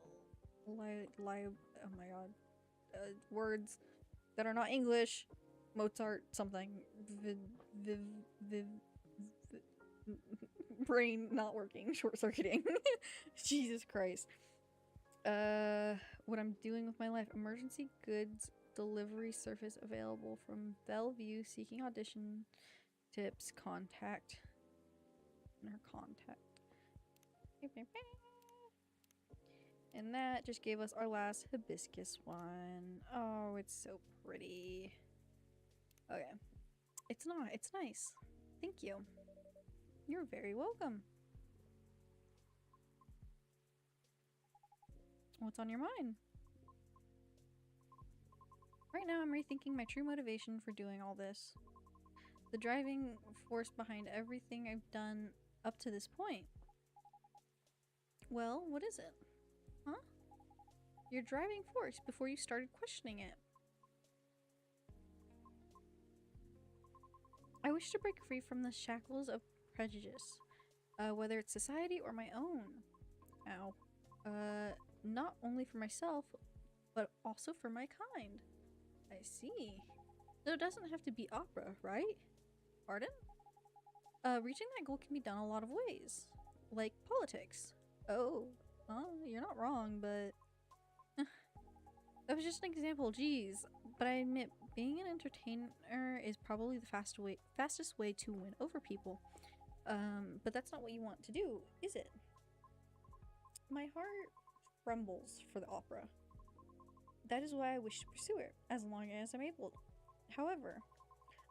oh my god. Words that are not English. Mozart, something. Brain not working, short-circuiting. Jesus Christ. What I'm doing with my life. Emergency goods delivery service available from Bellevue, seeking audition tips, contact. Her contact. And that just gave us our last hibiscus one. Oh, it's so pretty. Okay. It's not. It's nice. Thank you. You're very welcome. What's on your mind? Right now, I'm rethinking my true motivation for doing all this. The driving force behind everything I've done up to this point. Well, what is it? Huh? Your driving force before you started questioning it. I wish to break free from the shackles of prejudice, whether it's society or my own. Ow. Not only for myself, but also for my kind. I see. So it doesn't have to be opera, right? Pardon? Reaching that goal can be done a lot of ways. Like politics. Oh, you're not wrong, but... that was just an example, jeez. But I admit, being an entertainer is probably the fastest way to win over people. But that's not what you want to do, is it? My heart trembles for the opera. That is why I wish to pursue it, as long as I'm able. However,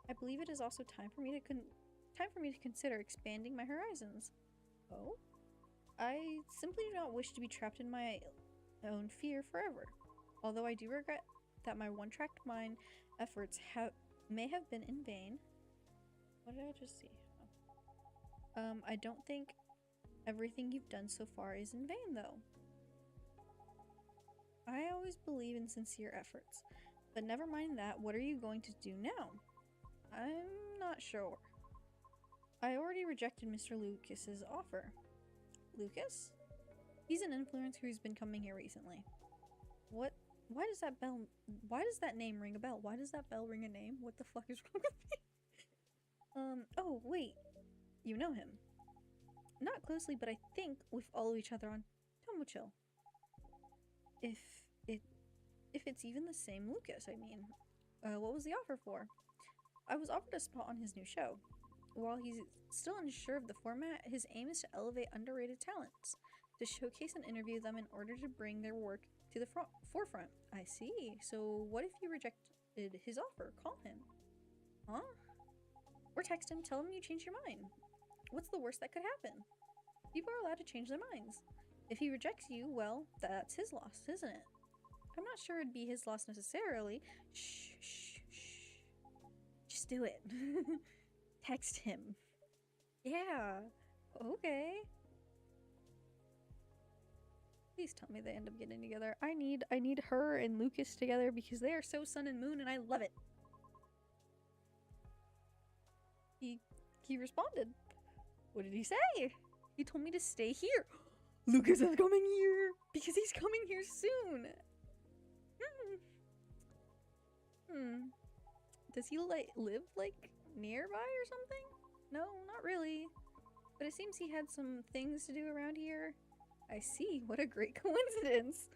I believe it is also time for me to consider expanding my horizons. Oh? I simply do not wish to be trapped in my own fear forever. Although I do regret that my one-track mind efforts may have been in vain. What did I just see? Oh. I don't think everything you've done so far is in vain, though. I always believe in sincere efforts. But never mind that, what are you going to do now? I'm not sure. I already rejected Mr. Lucas's offer. Lucas? He's an influencer who's been coming here recently. What? Why does that name ring a bell? Why does that bell ring a name? What the fuck is wrong with me? Oh, wait. You know him. Not closely, but I think we follow each other on Tomochill. If it's even the same Lucas, I mean. What was the offer for? I was offered a spot on his new show. While he's still unsure of the format, his aim is to elevate underrated talents, to showcase and interview them in order to bring their work to the forefront. I see. So what if you rejected his offer? Call him. Huh? Or text him, tell him you changed your mind. What's the worst that could happen? People are allowed to change their minds. If he rejects you, well, that's his loss, isn't it? I'm not sure it'd be his loss necessarily. Shh, shh, shh. Just do it. Text him. Yeah. Okay. Please tell me they end up getting together. I need her and Lucas together because they are so sun and moon and I love it. He responded. What did he say? He told me to stay here. Lucas is coming here because he's coming here soon. Does he live like nearby or something? No, not really. But it seems he had some things to do around here. I see. What a great coincidence.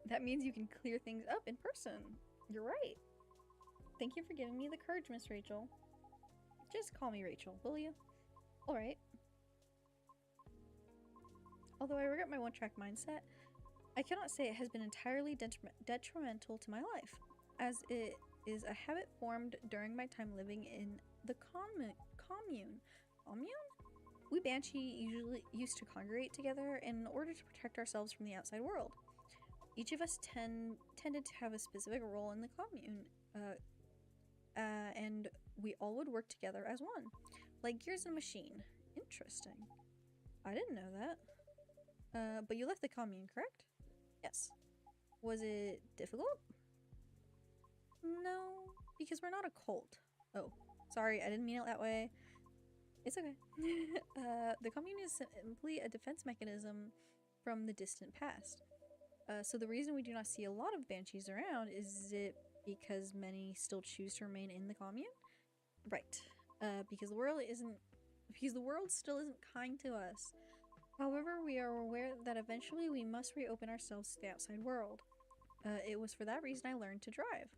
That means you can clear things up in person. You're right. Thank you for giving me the courage, Miss Rachel. Just call me Rachel, will you? Alright. Although I regret my one-track mindset, I cannot say it has been entirely detrimental to my life, as it is a habit formed during my time living in the commune. Commune? We Banshee usually used to congregate together in order to protect ourselves from the outside world. Each of us tended to have a specific role in the commune, and we all would work together as one, like gears in a machine. Interesting. I didn't know that. But you left the commune, correct? Yes. Was it difficult? No, because we're not a cult. Oh, sorry, I didn't mean it that way. It's okay. The commune is simply a defense mechanism from the distant past. So the reason we do not see a lot of banshees around is it because many still choose to remain in the commune? Right. Because the world still isn't kind to us. However, we are aware that eventually we must reopen ourselves to the outside world. It was for that reason I learned to drive.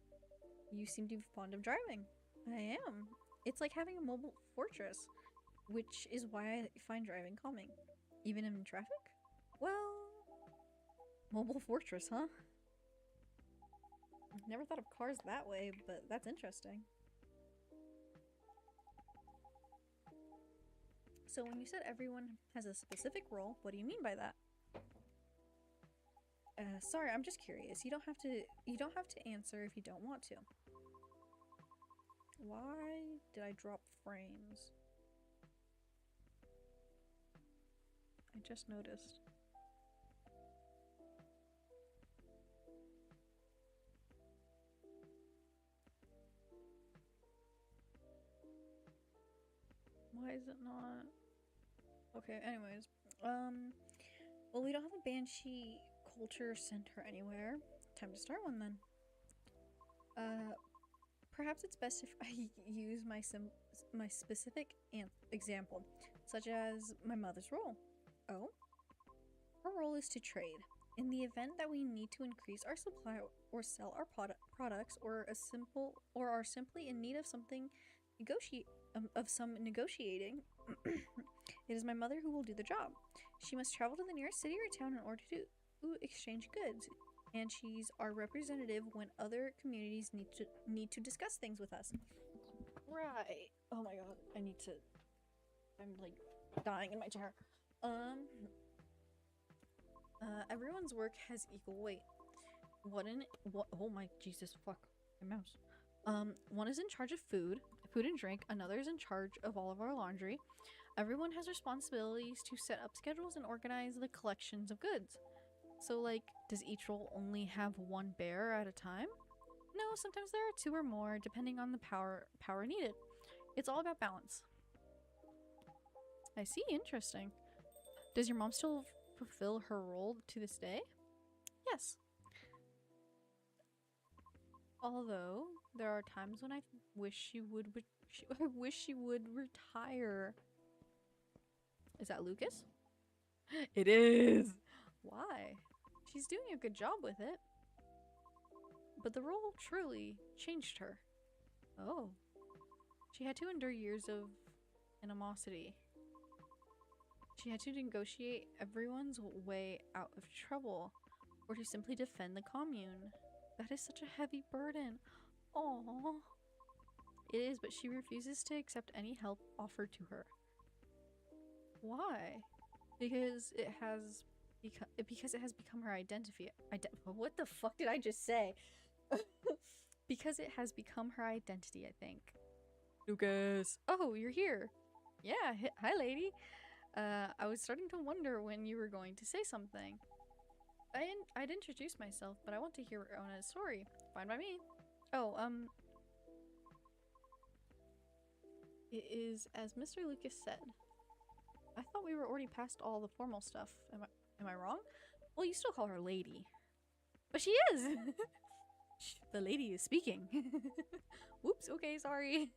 You seem to be fond of driving. I am. It's like having a mobile fortress, which is why I find driving calming. Even in traffic? Well, mobile fortress, huh? Never thought of cars that way, but that's interesting. So when you said everyone has a specific role, what do you mean by that? Sorry, I'm just curious. You don't have to answer if you don't want to. Why did I drop frames? I just noticed. Why is it not? Okay, anyways. Well, we don't have a Banshee culture center anywhere. Time to start one then. Perhaps it's best if I use my specific example, such as my mother's role. Oh? Her role is to trade. In the event that we need to increase our supply or sell our products, or are simply in need of something negotiating, it is my mother who will do the job. She must travel to the nearest city or town in order to exchange goods, and she's our representative when other communities need to discuss things with us. Right. Oh my god, I'm like dying in my chair. Everyone's work has equal weight. Oh my Jesus, fuck my mouse. One is in charge of food and drink, another is in charge of all of our laundry. Everyone has responsibilities to set up schedules and organize the collections of goods. So, like, does each role only have one bearer at a time? No, sometimes there are two or more, depending on the power needed. It's all about balance. I see, interesting. Does your mom still fulfill her role to this day? Yes. Although there are times when I wish she would retire. Is that Lucas? It is. Why? She's doing a good job with it. But the role truly changed her. Oh. She had to endure years of animosity. She had to negotiate everyone's way out of trouble, or to simply defend the commune. That is such a heavy burden. Aww. It is, but she refuses to accept any help offered to her. Why? Because it has become her identity. What the fuck did I just say? Because it has become her identity, I think. Lucas. Oh, you're here. Yeah, hi lady. I was starting to wonder when you were going to say something. I'd introduce myself, but I want to hear Ona's story. Fine by me. Oh, it is as Mr. Lucas said. I thought we were already past all the formal stuff. Am I wrong? Well, you still call her lady. But she is! The lady is speaking. Whoops, okay, sorry.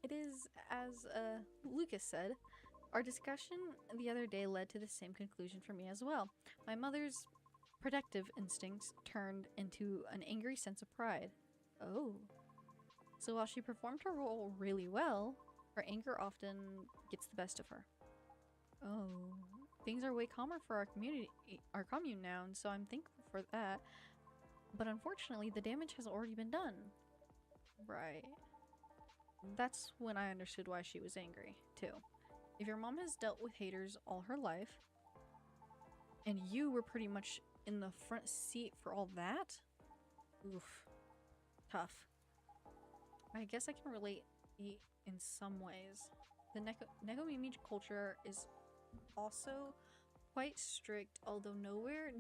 It is, as Lucas said, our discussion the other day led to the same conclusion for me as well. My mother's protective instincts turned into an angry sense of pride. Oh. So while she performed her role really well, her anger often gets the best of her. Oh. Things are way calmer for our community, our commune now, and so I'm thankful for that. But unfortunately, the damage has already been done. Right. That's when I understood why she was angry, too. If your mom has dealt with haters all her life, and you were pretty much in the front seat for all that, oof, tough. I guess I can relate in some ways. The Negomimi culture is also quite strict, although nowhere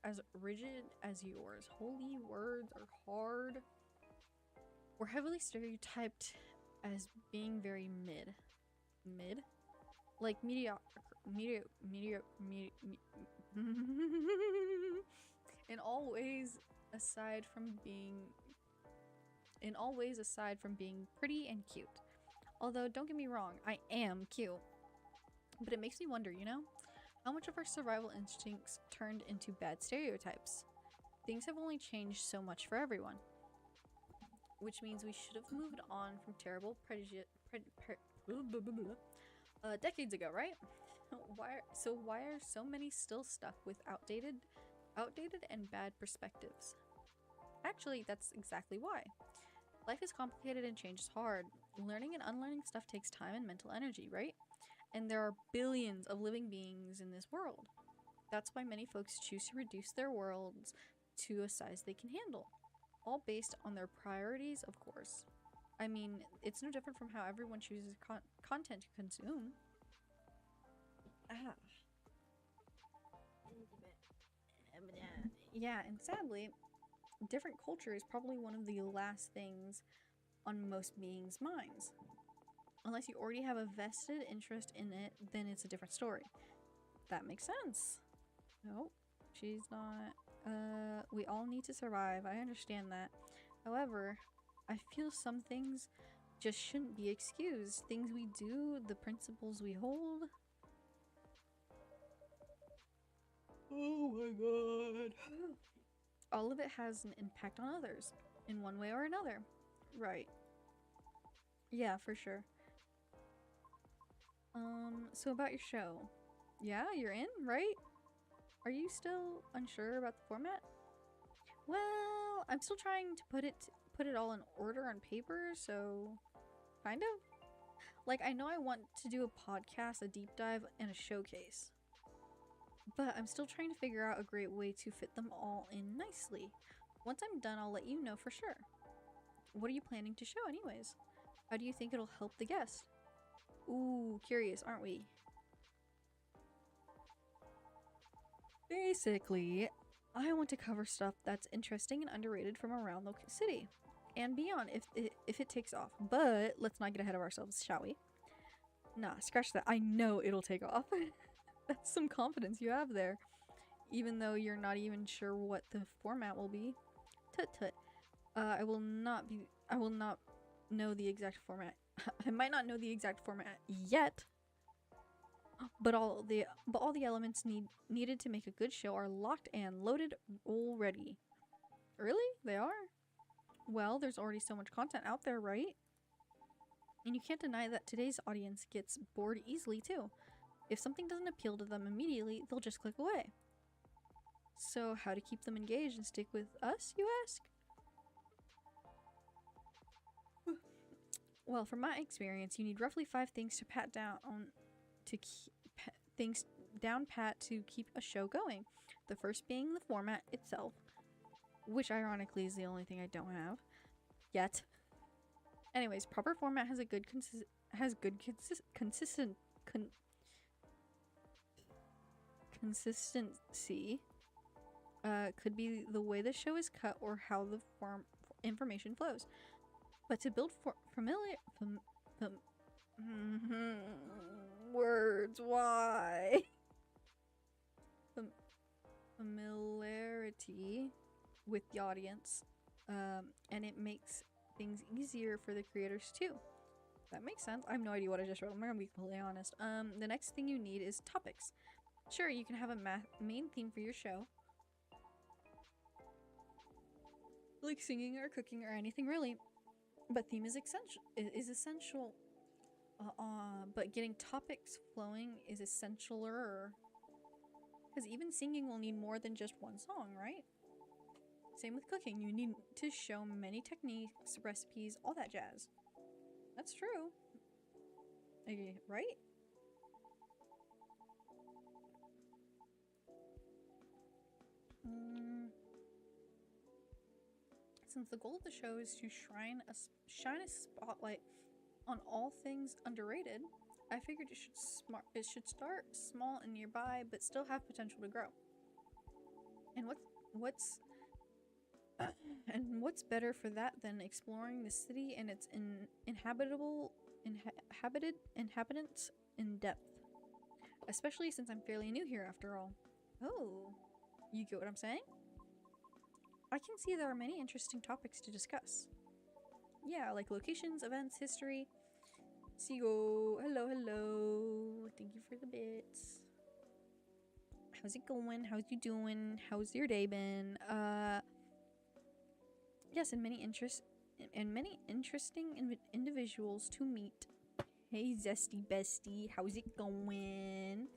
as rigid as yours. Holy words are hard. We're heavily stereotyped as being very mid. Mid? Like in all ways aside from being pretty and cute. Although don't get me wrong, I am cute. But it makes me wonder, you know? How much of our survival instincts turned into bad stereotypes? Things have only changed so much for everyone. Which means we should have moved on from terrible decades ago, right? Why are so many still stuck with outdated and bad perspectives? Actually, that's exactly why. Life is complicated and change is hard. Learning and unlearning stuff takes time and mental energy, right? And there are billions of living beings in this world. That's why many folks choose to reduce their worlds to a size they can handle. All based on their priorities, of course. I mean, it's no different from how everyone chooses content to consume. Yeah, and sadly, different culture is probably one of the last things on most beings' minds. Unless you already have a vested interest in it, then it's a different story. That makes sense. Nope, she's not. We all need to survive. I understand that. However, I feel some things just shouldn't be excused. Things we do, the principles we hold. Oh my god. All of it has an impact on others, in one way or another. Right. Yeah, for sure. So about your show. Yeah, you're in, right? Are you still unsure about the format? Well, I'm still trying to put it all in order on paper, so kind of. Like, I know I want to do a podcast, a deep dive, and a showcase. But I'm still trying to figure out a great way to fit them all in nicely. Once I'm done, I'll let you know for sure. What are you planning to show anyways? How do you think it'll help the guest? Ooh, curious, aren't we? Basically, I want to cover stuff that's interesting and underrated from around the city and beyond if it takes off. But let's not get ahead of ourselves, shall we? Nah, scratch that. I know it'll take off. That's some confidence you have there. Even though you're not even sure what the format will be. Tut tut. I will not know the exact format. I might not know the exact format yet. But all the elements needed to make a good show are locked and loaded already. Really? They are? Well, there's already so much content out there, right? And you can't deny that today's audience gets bored easily too. If something doesn't appeal to them immediately, they'll just click away. So how to keep them engaged and stick with us, you ask? Well, from my experience, you need roughly 5 things to pat down on to keep things down pat to keep a show going. The first being the format itself, which ironically is the only thing I don't have yet. Anyways, proper format has a good consistency. Could be the way the show is cut or how the information flows. But to build words, why? Familiarity with the audience, and it makes things easier for the creators too. That makes sense. I have no idea what I just wrote. I'm gonna be completely honest. The next thing you need is topics. Sure, you can have a main theme for your show, like singing or cooking or anything really, but theme is essential. But getting topics flowing is essentialer, because even singing will need more than just one song, right? Same with cooking. You need to show many techniques, recipes, all that jazz. That's true. Okay, right? Since the goal of the show is to shine a spotlight on all things underrated, I figured it should start small and nearby, but still have potential to grow. And what's better for that than exploring the city and its inhabited inhabitants in depth? Especially since I'm fairly new here after all. Oh, you get what I'm saying? I can see there are many interesting topics to discuss. Yeah, like locations, events, history. Seago, hello, hello. Thank you for the bits. How's it going? How's you doing? How's your day been? Yes, and many interesting individuals to meet. Hey, Zesty Bestie, how's it going?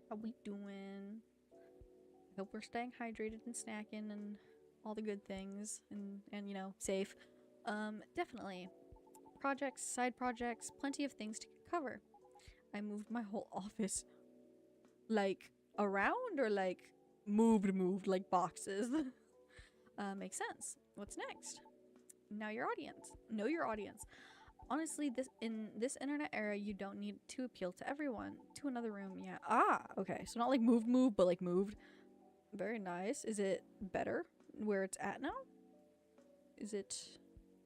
How we doing? I hope we're staying hydrated and snacking and all the good things and you know, safe. Definitely. Projects, side projects, plenty of things to cover. I moved my whole office like around or like moved like boxes. Makes sense. What's next? Know your audience. Honestly, in this internet era, you don't need to appeal to everyone. To another room, yeah. Ah, okay. So not like moved, but like moved. Very nice. Is it better where it's at now? Is it...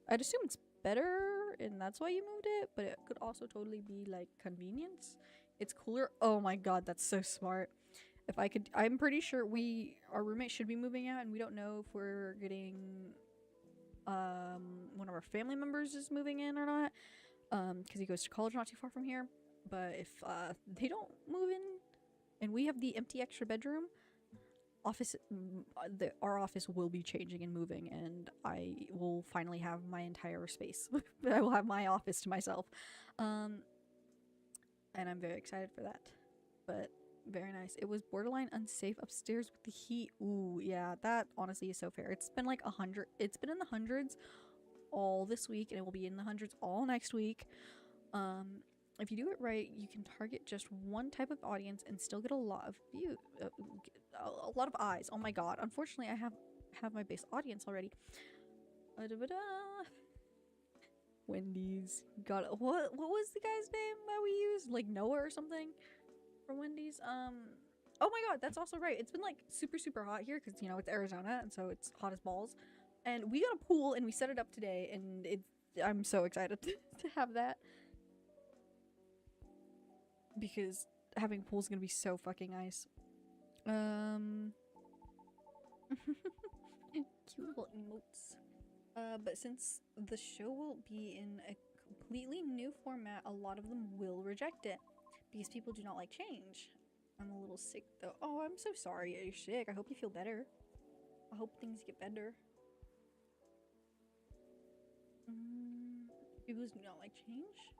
I'd assume it's better and that's why you moved it, but it could also totally be like convenience. It's cooler. Oh my god, that's so smart. If I could... I'm pretty sure our roommate should be moving out and we don't know if we're getting... one of our family members is moving in or not, because he goes to college not too far from here. But if they don't move in and we have the empty extra bedroom, our office will be changing and moving, and I will finally have my entire space. I will have my office to myself, and I'm very excited for that. But very nice. It was borderline unsafe upstairs with the heat. Ooh, yeah, that honestly is so fair. It's been like 100. It's been in the hundreds all this week, and it will be in the hundreds all next week. If you do it right, you can target just one type of audience and still get a lot of a lot of eyes. Oh my god! Unfortunately, I have my base audience already. Wendy's. Got it. What was the guy's name that we used? Like Noah or something from Wendy's. Oh my god, that's also right. It's been like super hot here because you know it's Arizona and so it's hot as balls. And we got a pool and we set it up today, and I'm so excited to have that. Because having pools is gonna be so fucking nice. Cute little emotes. But since the show will be in a completely new format, a lot of them will reject it. Because people do not like change. I'm a little sick though. Oh, I'm so sorry you're sick. I hope you feel better. I hope things get better. People do not like change?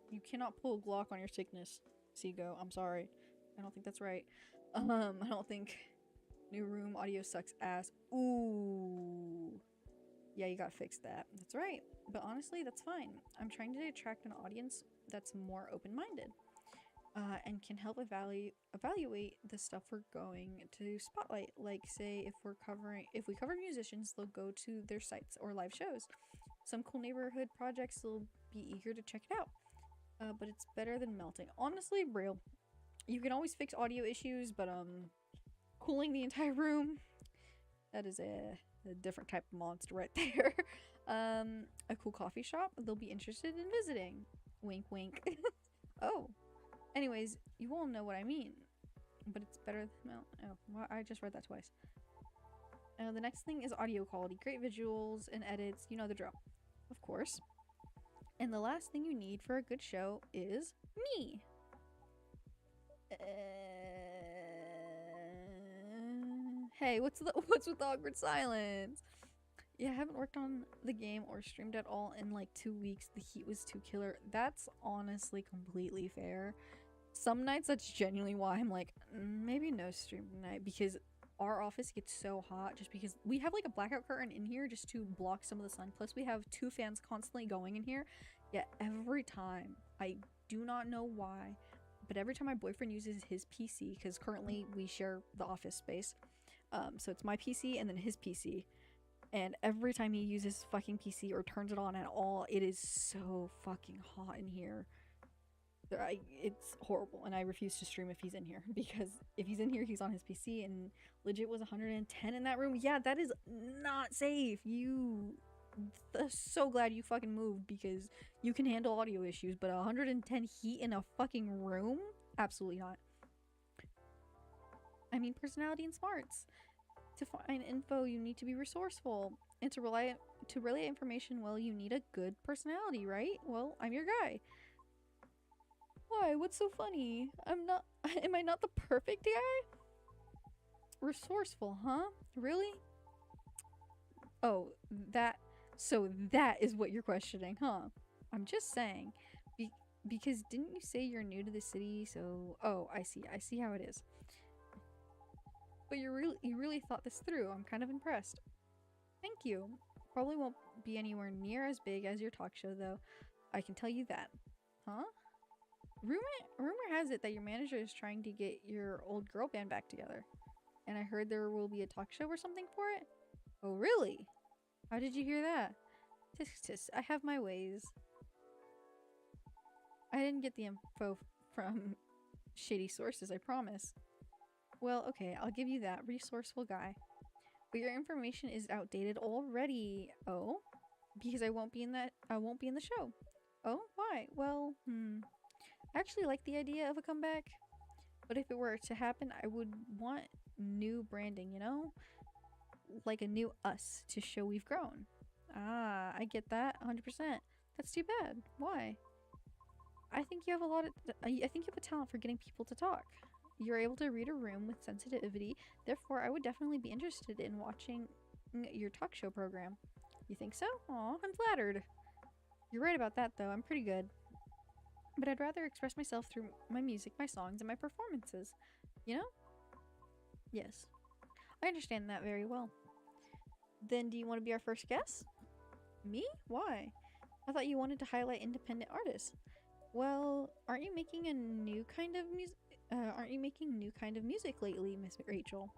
You cannot pull a Glock on your sickness, Seago. I'm sorry. I don't think that's right. I don't think new room audio sucks ass. Ooh. Yeah, you gotta fix that. That's right. But honestly, that's fine. I'm trying to attract an audience that's more open-minded. And can help evaluate the stuff we're going to spotlight. Like, say, if we cover musicians, they'll go to their sites or live shows. Some cool neighborhood projects, they'll be eager to check it out. But it's better than melting. Honestly, real. You can always fix audio issues, but cooling the entire room, that is a different type of monster right there. A cool coffee shop, they'll be interested in visiting. Wink, wink. Oh. Anyways, you all know what I mean. But it's better than... Oh, well, I just read that twice. The next thing is audio quality. Great visuals and edits. You know the drill. Of course. And the last thing you need for a good show is me. Hey, what's with the awkward silence? Yeah, I haven't worked on the game or streamed at all in like 2 weeks. The heat was too killer. That's honestly completely fair. Some nights that's genuinely why I'm like, maybe no stream tonight, because our office gets so hot just because we have like a blackout curtain in here just to block some of the sun. Plus we have 2 fans constantly going in here. Yet every time, I do not know why, but every time my boyfriend uses his PC, because currently we share the office space, so it's my PC and then his PC. And every time he uses fucking PC or turns it on at all, it is so fucking hot in here. It's horrible, and I refuse to stream if he's in here, because if he's in here, he's on his PC, and legit was 110 in that room. Yeah, that is not safe. So glad you fucking moved, because you can handle audio issues, but 110 heat in a fucking room? Absolutely not. I mean, personality and smarts. To find info, you need to be resourceful, and to relay information, well, you need a good personality, right? Well, I'm your guy. Why? What's so funny? Am I not the perfect guy? Resourceful, huh? Really? Oh, so that is what you're questioning, huh? I'm just saying. Because didn't you say you're new to the city, so... Oh, I see how it is. But you really thought this through. I'm kind of impressed. Thank you. Probably won't be anywhere near as big as your talk show, though. I can tell you that. Huh? Rumor has it that your manager is trying to get your old girl band back together. And I heard there will be a talk show or something for it? Oh, really? How did you hear that? Tisk, I have my ways. I didn't get the info from shady sources, I promise. Well, okay, I'll give you that. Resourceful guy. But your information is outdated already. Oh? Because I won't be in the show. Oh? Why? Well, I actually like the idea of a comeback. But if it were to happen, I would want new branding, you know? Like a new us to show we've grown. Ah, I get that. 100%. That's too bad. Why? I think you have a talent for getting people to talk. You're able to read a room with sensitivity, therefore I would definitely be interested in watching your talk show program. You think so? Aw, I'm flattered. You're right about that, though. I'm pretty good. But I'd rather express myself through my music, my songs, and my performances. You know? Yes. I understand that very well. Then do you want to be our first guest? Me? Why? I thought you wanted to highlight independent artists. Well, aren't you making new kind of music lately, Miss Rachel?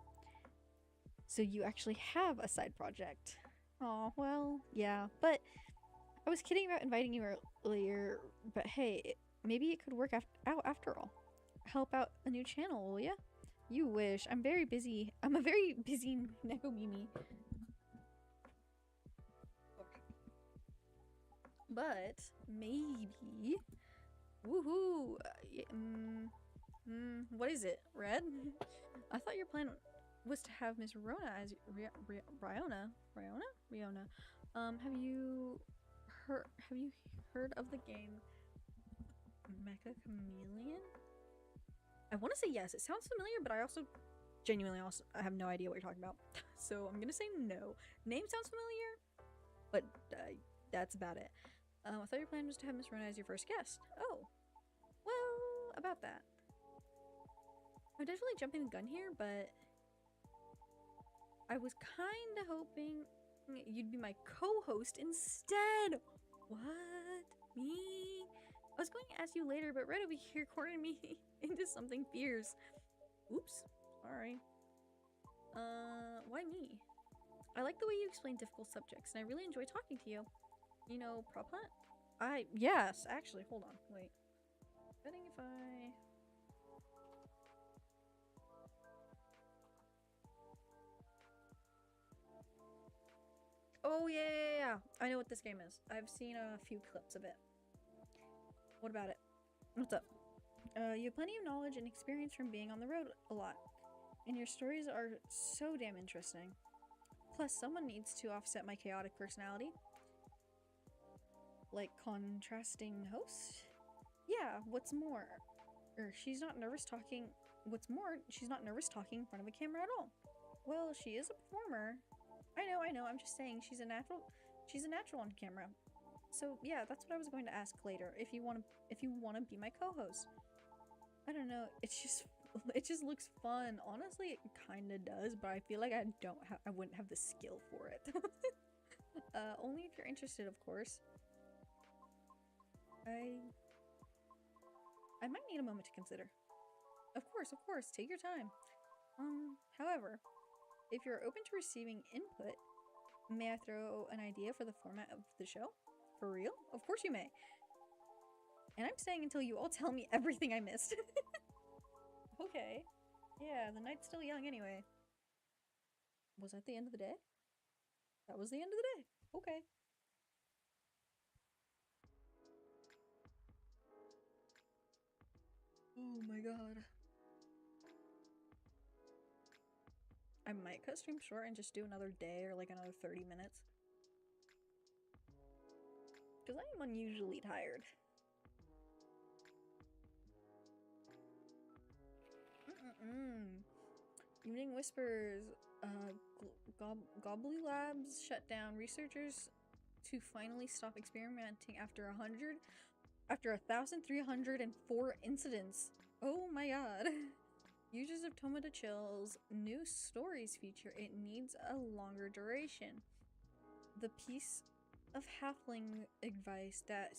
So you actually have a side project. Oh, well, yeah, but I was kidding about inviting you earlier, but hey, maybe it could work out after all. Help out a new channel, will ya? You wish. I'm very busy. I'm a very busy Negomimi. But maybe... Woohoo! What is it? Red? I thought your plan was to have Miss Rona as Riona. Have you heard of the game Mecha Chameleon? I want to say yes. It sounds familiar, but I also genuinely I have no idea what you're talking about. So I'm gonna say no. Name sounds familiar, but that's about it. I thought your plan was to have Miss Rona as your first guest. Oh. Well, about that. I'm definitely jumping the gun here, but I was kind of hoping you'd be my co-host instead. What? Me? I was going to ask you later, but right over here cornered me into something fierce. Oops. Sorry. Why me? I like the way you explain difficult subjects, and I really enjoy talking to you. You know, prop hunt? Yes, actually, hold on, wait. Betting if I... Oh, yeah. I know what this game is. I've seen a few clips of it. What about it? What's up? You have plenty of knowledge and experience from being on the road a lot. And your stories are so damn interesting. Plus, someone needs to offset my chaotic personality. Like contrasting host? Yeah, what's more? She's not nervous talking. What's more, she's not nervous talking in front of a camera at all. Well, she is a performer. I know, I'm just saying she's a natural on camera. So yeah, that's what I was going to ask later, if you wanna be my co-host. I don't know, it just looks fun. Honestly, it kinda does, but I feel like I wouldn't have the skill for it. Only if you're interested, of course. I might need a moment to consider. Of course, take your time. However, if you're open to receiving input, may I throw an idea for the format of the show? For real? Of course you may. And I'm staying until you all tell me everything I missed. Okay. Yeah, the night's still young anyway. Was that the end of the day? That was the end of the day. Okay. Oh my god. I might cut stream short and just do another day or like another 30 minutes. Because I am unusually tired. Evening Whispers. Gobbly Labs shut down. Researchers to finally stop experimenting after 1,304 incidents. Oh my god. Users of Tomada Chill's new stories feature it needs a longer duration. The piece of halfling advice that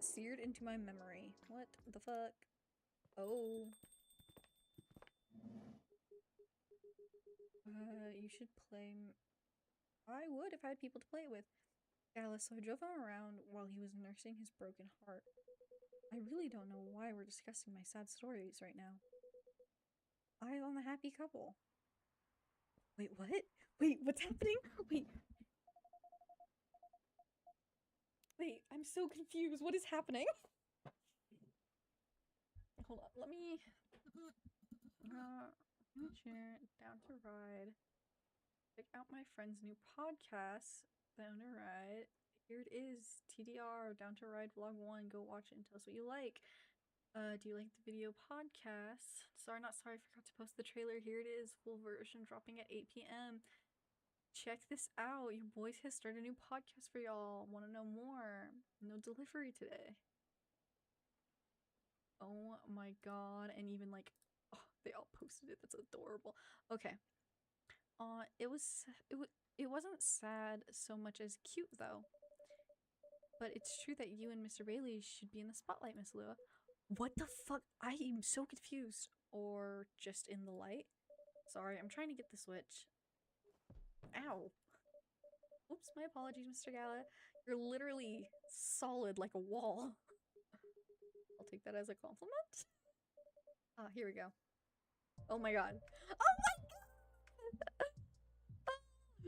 seared into my memory. What the fuck? Oh. You should play. I would if I had people to play it with. Gala, so I drove him around while he was nursing his broken heart. I really don't know why we're discussing my sad stories right now. Eyes on the happy couple. Wait, what? Wait, what's happening? Wait, I'm so confused. What is happening? Hold on, let me... share Down to Ride. Check out my friend's new podcast, Down to Ride. Here it is, TDR, Down to Ride Vlog 1. Go watch it and tell us what you like. Do you like the video podcast? Sorry, not sorry, I forgot to post the trailer. Here it is, full version dropping at 8 p.m. Check this out. Your boys has started a new podcast for y'all. Want to know more? No delivery today. Oh my god. And even like, oh, they all posted it. That's adorable. Okay. It wasn't sad so much as cute though. But it's true that you and Mr. Bailey should be in the spotlight, Miss Lua. What the fuck? I am so confused. Or just in the light? Sorry, I'm trying to get the switch. Ow. Oops, my apologies, Mr. Gala. You're literally solid like a wall. I'll take that as a compliment. Ah, here we go. Oh my god. Oh my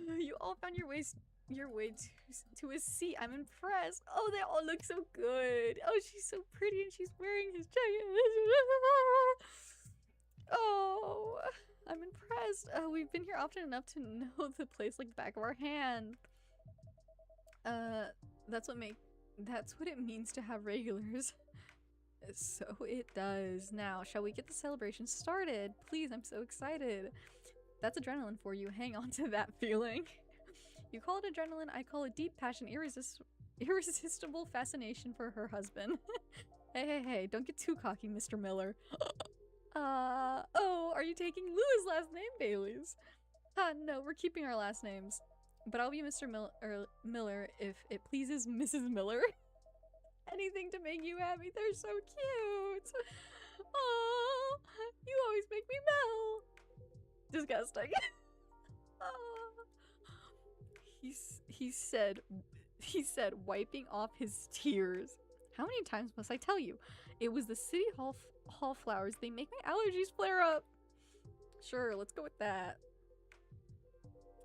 god! You all found your way to his seat. I'm impressed. Oh, they all look so good. Oh, she's so pretty and she's wearing his jacket. Oh, I'm impressed. We've been here often enough to know the place like the back of our hand. That's what it means to have regulars. So it does. Now, shall we get the celebration started? Please, I'm so excited. That's adrenaline for you. Hang on to that feeling. You call it adrenaline, I call it deep passion, irresistible fascination for her husband. Hey, don't get too cocky, Mr. Miller. Oh, are you taking Lou's last name, Bailey's? No, we're keeping our last names. But I'll be Mr. Miller if it pleases Mrs. Miller. Anything to make you happy, they're so cute. Oh, you always make me melt. Disgusting. He said, wiping off his tears. How many times must I tell you? It was the city hall flowers. They make my allergies flare up. Sure, let's go with that.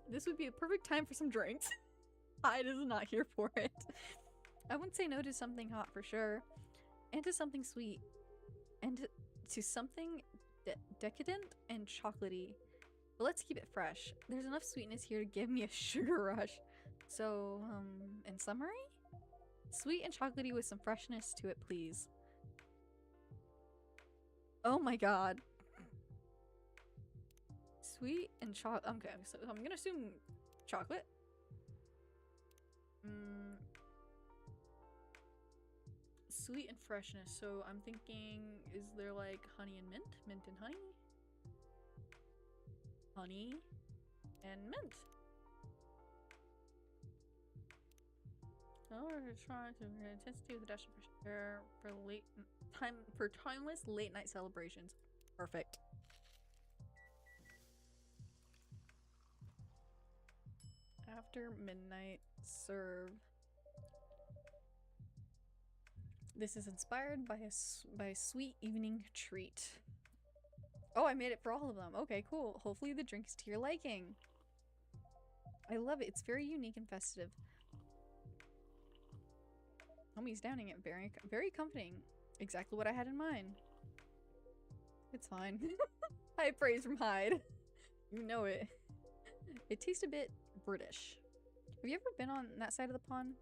This would be a perfect time for some drinks. Hyde is not here for it. I wouldn't say no to something hot for sure. And to something sweet. And to something decadent and chocolatey. but let's keep it fresh. There's enough sweetness here to give me a sugar rush. So, in summary? Sweet and chocolatey with some freshness to it, please. Oh my god. Sweet and chocolate. Okay, so I'm gonna assume chocolate. Sweet and freshness. So I'm thinking, is there like honey and mint? Mint and honey? Honey and mint. Oh, we're trying to intensity with a dash of fresh air for timeless late night celebrations. Perfect. After midnight, serve. This is inspired by a sweet evening treat. Oh, I made it for all of them. Okay, cool. Hopefully the drink is to your liking. I love it. It's very unique and festive. Homie's downing it. Very, very comforting. Exactly what I had in mind. It's fine. High praise from Hyde. You know it. It tastes a bit British. Have you ever been on that side of the pond?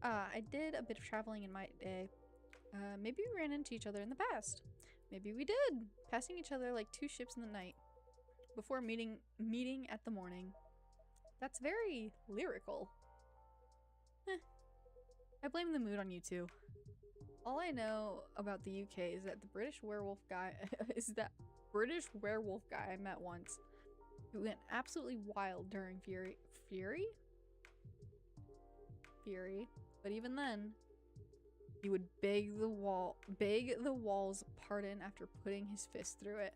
I did a bit of traveling in my day. Maybe we ran into each other in the past. Maybe we did, passing each other like two ships in the night before meeting at the morning. That's very lyrical. I blame the mood on you two. All I know about the UK is that the British werewolf guy I met once, who went absolutely wild during Fury? But even then, he would beg the walls pardon after putting his fist through it.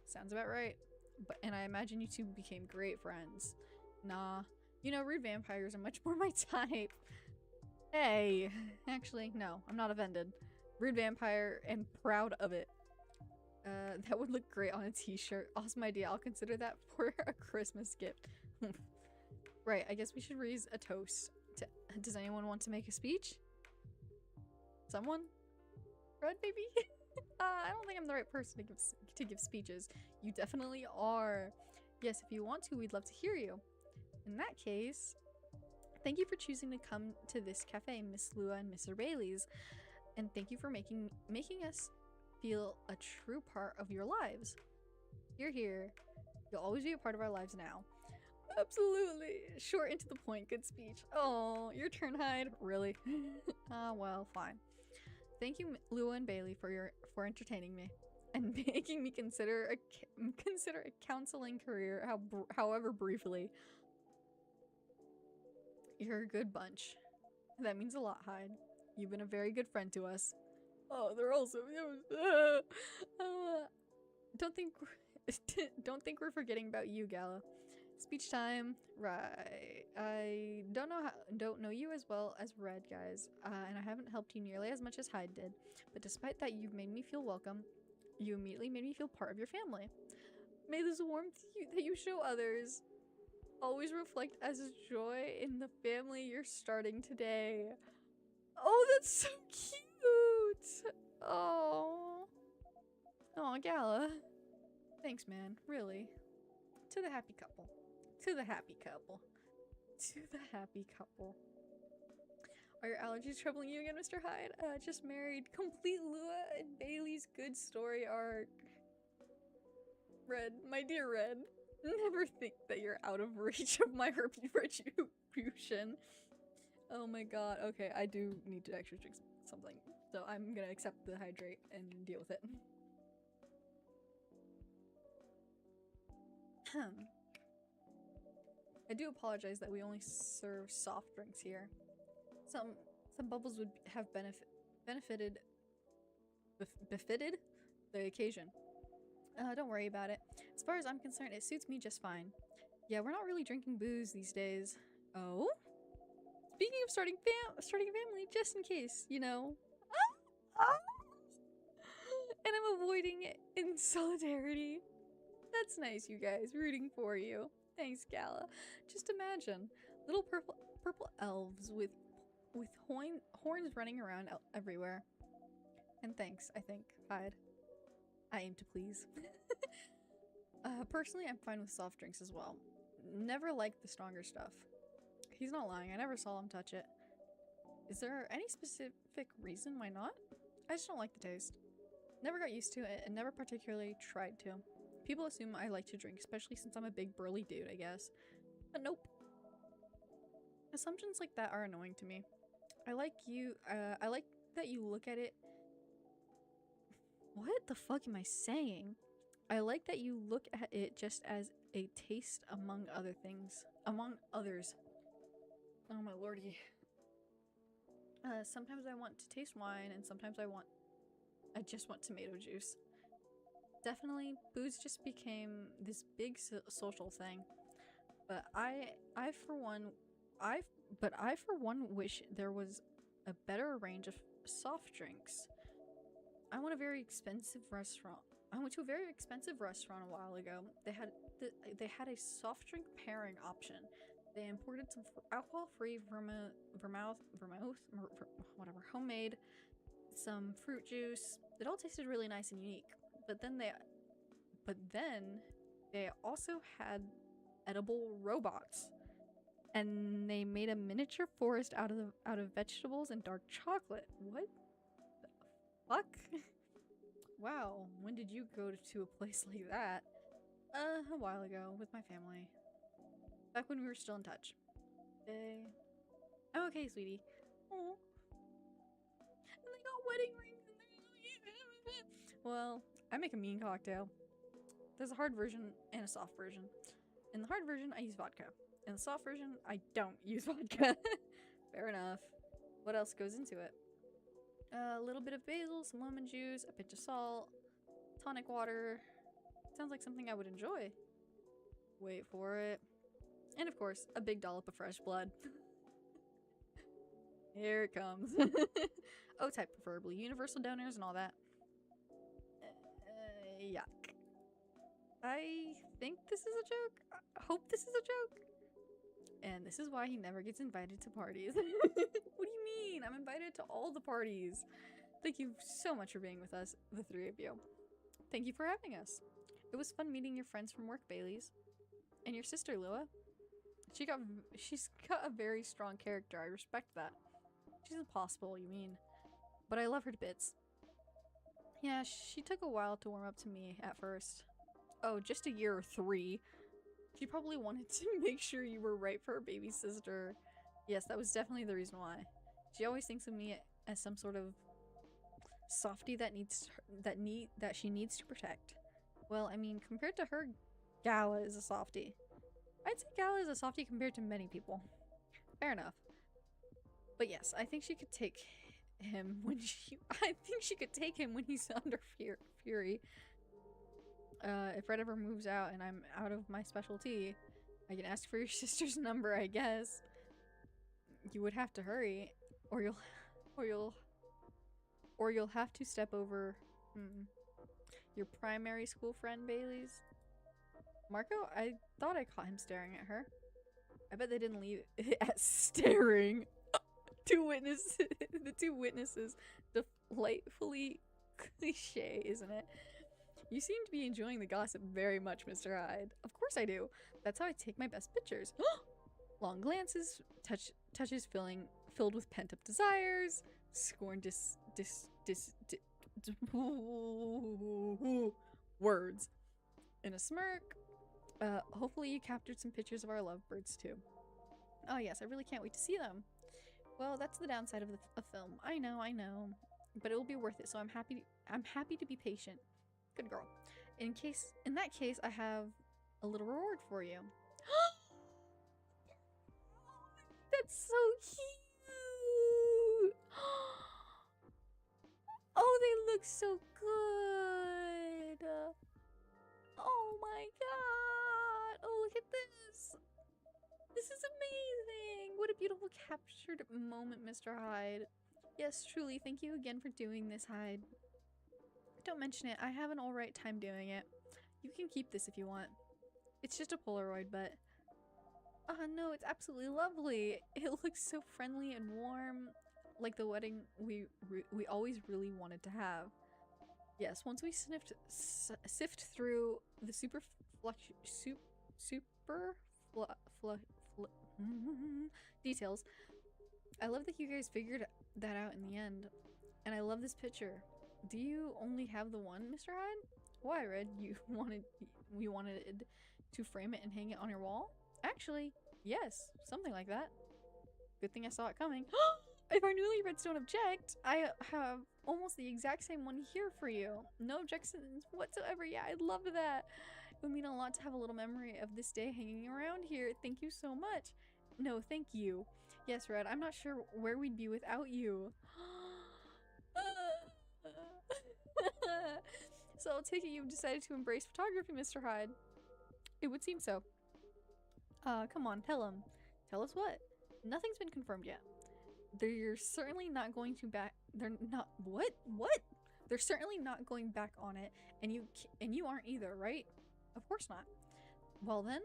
Sounds about right. And I imagine you two became great friends. Nah, you know, rude vampires are much more my type. Hey, actually, no, I'm not offended. Rude vampire and proud of it. That would look great on a t-shirt. Awesome idea. I'll consider that for a Christmas gift. Right, I guess we should raise a toast. Does anyone want to make a speech? Someone? Red, maybe? I don't think I'm the right person to give speeches. You definitely are. Yes, if you want to, we'd love to hear you. In that case, thank you for choosing to come to this cafe, Miss Lua and Mr. Bailey's. And thank you for making us feel a true part of your lives. You're here. You'll always be a part of our lives now. Absolutely. Short and to the point. Good speech. Oh, your turn, Hyde. Really? Well, fine. Thank you, Lua and Bailey, for entertaining me and making me consider a counseling career, however briefly. You're a good bunch. That means a lot, Hyde. You've been a very good friend to us. Oh, they're also don't think we're forgetting about you, Gala. Speech time. Right. I don't know you as well as Red, guys, and I haven't helped you nearly as much as Hyde did. But despite that, you've made me feel welcome. You immediately made me feel part of your family. May this warmth that you show others always reflect as a joy in the family you're starting today. Oh, that's so cute! Oh, Gala. Thanks, man. Really. To the happy couple. To the happy couple. To the happy couple. Are your allergies troubling you again, Mr. Hyde? Just married. Complete Lua and Bailey's good story arc. Red, my dear Red. Never think that you're out of reach of my retribution. Oh my god. Okay, I do need to actually drink something. So I'm gonna accept the hydrate and deal with it. I do apologize that we only serve soft drinks here. Some bubbles would have befitted the occasion. Don't worry about it. As far as I'm concerned, it suits me just fine. Yeah, we're not really drinking booze these days. Oh? Speaking of starting a family, just in case, you know. And I'm avoiding it in solidarity. That's nice, you guys. Rooting for you. Thanks, Gala. Just imagine little purple elves with horns running around everywhere. And thanks, I think, Hyde. I aim to please. Personally, I'm fine with soft drinks as well. Never liked the stronger stuff. He's not lying, I never saw him touch it. Is there any specific reason why not? I just don't like the taste. Never got used to it and never particularly tried to. People assume I like to drink, especially since I'm a big burly dude, I guess. But nope. Assumptions like that are annoying to me. I like that you look at it. What the fuck am I saying? I like that you look at it just as a taste among other things. Among others. Oh my lordy. Sometimes I want to taste wine and sometimes I just want tomato juice. Definitely, booze just became this big social thing. But I for one wish there was a better range of soft drinks. I went to a very expensive restaurant a while ago. They had a soft drink pairing option. They imported some alcohol-free homemade, some fruit juice. It all tasted really nice and unique. But then they also had edible robots. And they made a miniature forest out of vegetables and dark chocolate. What the fuck? Wow, when did you go to a place like that? A while ago with my family. Back when we were still in touch. I'm okay, sweetie. Aww. And they got wedding rings in there. Well, I make a mean cocktail. There's a hard version and a soft version. In the hard version, I use vodka. In the soft version, I don't use vodka. Fair enough. What else goes into it? A little bit of basil, some lemon juice, a pinch of salt, tonic water. Sounds like something I would enjoy. Wait for it. And of course, a big dollop of fresh blood. Here it comes. O-type preferably. Universal donors and all that. Yuck. I think this is a joke. I hope this is a joke. And this is why he never gets invited to parties. What do you mean? I'm invited to all the parties. Thank you so much for being with us, the three of you. Thank you for having us. It was fun meeting your friends from work, Baileys. And your sister, Lua. She's got a very strong character. I respect that. She's impossible, you mean. But I love her to bits. Yeah, she took a while to warm up to me at first. Oh, just a year or 3. She probably wanted to make sure you were right for her baby sister. Yes, that was definitely the reason why. She always thinks of me as some sort of softie that she needs to protect. Well, I mean, compared to her, Gala is a softie. I'd say Gala is a softie compared to many people. Fair enough. But yes, I think she could take him when he's under fury. If Red ever moves out and I'm out of my specialty, I can ask for your sister's number, I guess. You would have to hurry, or you'll have to step over your primary school friend, Bailey's. Marco, I thought I caught him staring at her. I bet they didn't leave it at staring. The two witnesses, delightfully cliche, isn't it? You seem to be enjoying the gossip very much, Mr. Hyde. Of course I do. That's how I take my best pictures. Long glances, touches filled with pent-up desires, scorn words. In a smirk. Hopefully you captured some pictures of our lovebirds too. Oh yes, I really can't wait to see them. Well, that's the downside of the film. I know. But it will be worth it, so I'm happy to be patient. Good girl. In that case, I have a little reward for you. That's so cute! Oh, they look so good! Oh my god! Oh, look at this! This is amazing! What a beautiful captured moment, Mr. Hyde. Yes, truly, thank you again for doing this, Hyde. Don't mention it. I have an alright time doing it. You can keep this if you want. It's just a Polaroid, but... no, it's absolutely lovely. It looks so friendly and warm. Like the wedding we always really wanted to have. Yes, once we sift through the super flu, flu, flu, details. I love that you guys figured that out in the end, and I love this picture. Do you only have the one, Mr. Hyde? Why, Red? We wanted to frame it and hang it on your wall? Actually, yes, something like that. Good thing I saw it coming. If our newlyweds don't object, I have almost the exact same one here for you. No objections whatsoever. Yeah, I'd love that. It would mean a lot to have a little memory of this day hanging around here. Thank you so much. No, thank you. Yes, Red, I'm not sure where we'd be without you. So I'll take it you've decided to embrace photography, Mr. Hyde. It would seem so. Come on, tell him. Tell us what? Nothing's been confirmed yet. They're certainly not going to back. They're not. What? What? They're certainly not going back on it, and you aren't either, right? Of course not. Well then,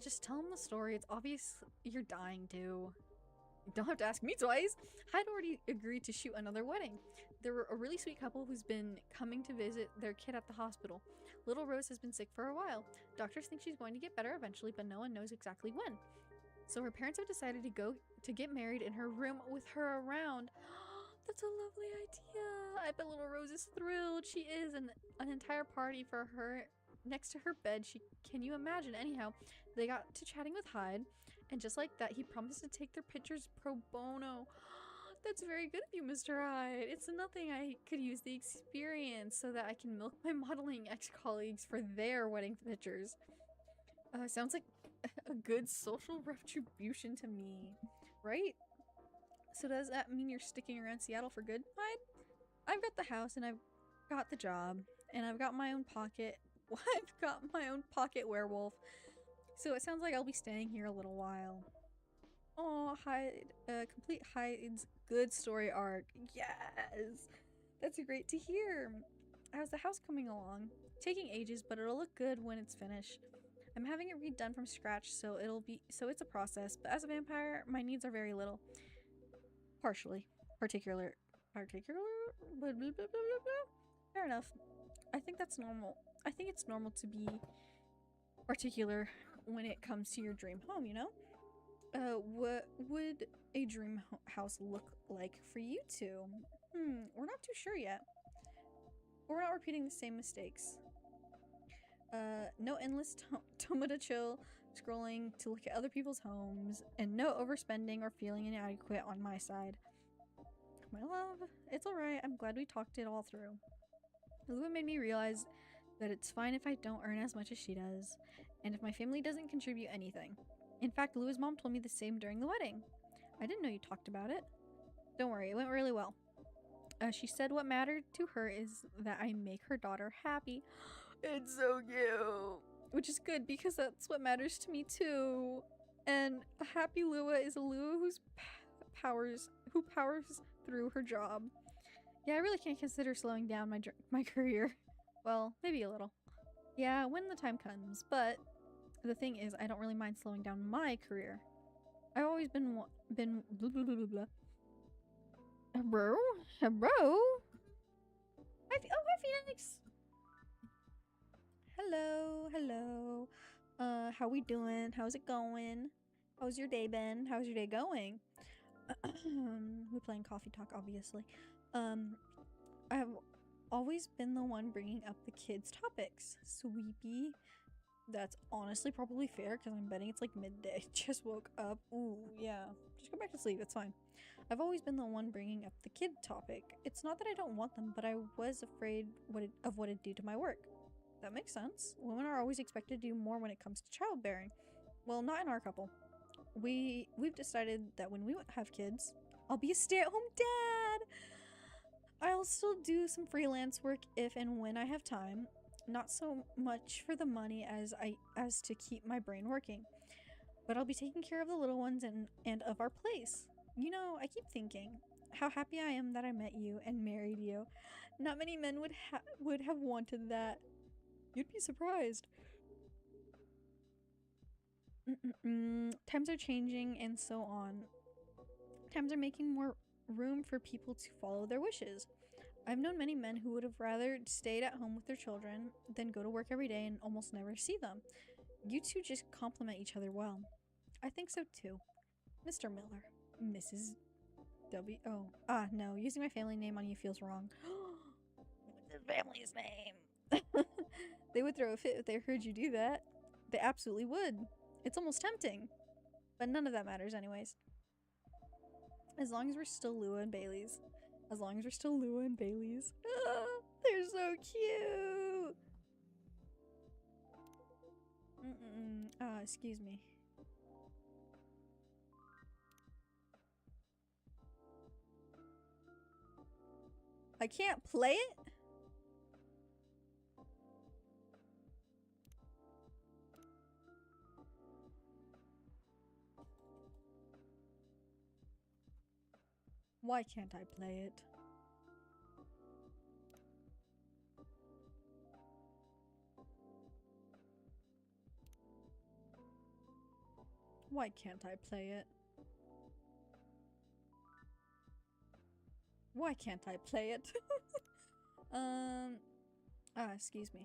just tell him the story. It's obvious you're dying to. You don't have to ask me twice. I'd already agreed to shoot another wedding. There were a really sweet couple who's been coming to visit their kid at the hospital. Little Rose has been sick for a while. Doctors think she's going to get better eventually, but no one knows exactly when. So her parents have decided to go to get married in her room with her around. That's a lovely idea. I bet little Rose is thrilled. She is. An entire party for her next to her bed. Can you imagine? Anyhow, they got to chatting with Hyde, and just like that, he promised to take their pictures pro bono. That's very good of you, Mr. Hyde. It's nothing. I could use the experience so that I can milk my modeling ex-colleagues for their wedding pictures. Sounds like a good social retribution to me, right? So does that mean you're sticking around Seattle for good, Hyde? I've got the house and I've got the job and I've got my own pocket. I've got my own pocket werewolf. So it sounds like I'll be staying here a little while. Oh, Hyde, complete Hyde's good story arc. Yes! That's great to hear. How's the house coming along? Taking ages, but it'll look good when it's finished. I'm having it redone from scratch, so it's a process, but as a vampire, my needs are very little. Particular, blah, blah, blah, blah, blah. Fair enough. I think that's normal. I think it's normal to be particular when it comes to your dream home, you know? What would a dream house look like for you two? We're not too sure yet. We're not repeating the same mistakes. No endless Tomata chill scrolling to look at other people's homes, and no overspending or feeling inadequate on my side. My love, it's alright. I'm glad we talked it all through. Lua made me realize that it's fine if I don't earn as much as she does, and if my family doesn't contribute anything. In fact, Lua's mom told me the same during the wedding. I didn't know you talked about it. Don't worry, it went really well. She said what mattered to her is that I make her daughter happy. It's so cute. Which is good because that's what matters to me too. And a happy Lua is a Lua who powers through her job. Yeah, I really can't consider slowing down my career. Well, maybe a little. Yeah, when the time comes. But the thing is, I don't really mind slowing down my career. I've always been blah, blah, blah, blah, blah. Hello? Hi, Phoenix! Hello. How we doing? How's it going? How's your day been? How's your day going? We're playing Coffee Talk, obviously. I've always been the one bringing up the kids' topics. Sweepy. That's honestly probably fair because I'm betting it's like midday. Just woke up. Ooh, yeah. Just go back to sleep. It's fine. I've always been the one bringing up the kid topic. It's not that I don't want them, but I was afraid of what it'd do to my work. That makes sense. Women are always expected to do more when it comes to childbearing. Well, not in our couple. We've decided that when we have kids, I'll be a stay-at-home dad. I'll still do some freelance work if and when I have time. Not so much for the money as to keep my brain working. But I'll be taking care of the little ones and of our place. You know, I keep thinking how happy I am that I met you and married you. Not many men would have wanted that. You'd be surprised. Times are changing and so on. Times are making more room for people to follow their wishes. I've known many men who would have rather stayed at home with their children than go to work every day and almost never see them. You two just complement each other well. I think so too. Mr. Miller. Mrs. W. Oh. No. Using my family name on you feels wrong. What's his family's name? They would throw a fit if they heard you do that. They absolutely would. It's almost tempting. But none of that matters anyways. As long as we're still Lua and Bailey's. As long as we're still Lua and Bailey's. They're so cute! Excuse me. I can't play it? Why can't I play it? Why can't I play it? Why can't I play it? Excuse me.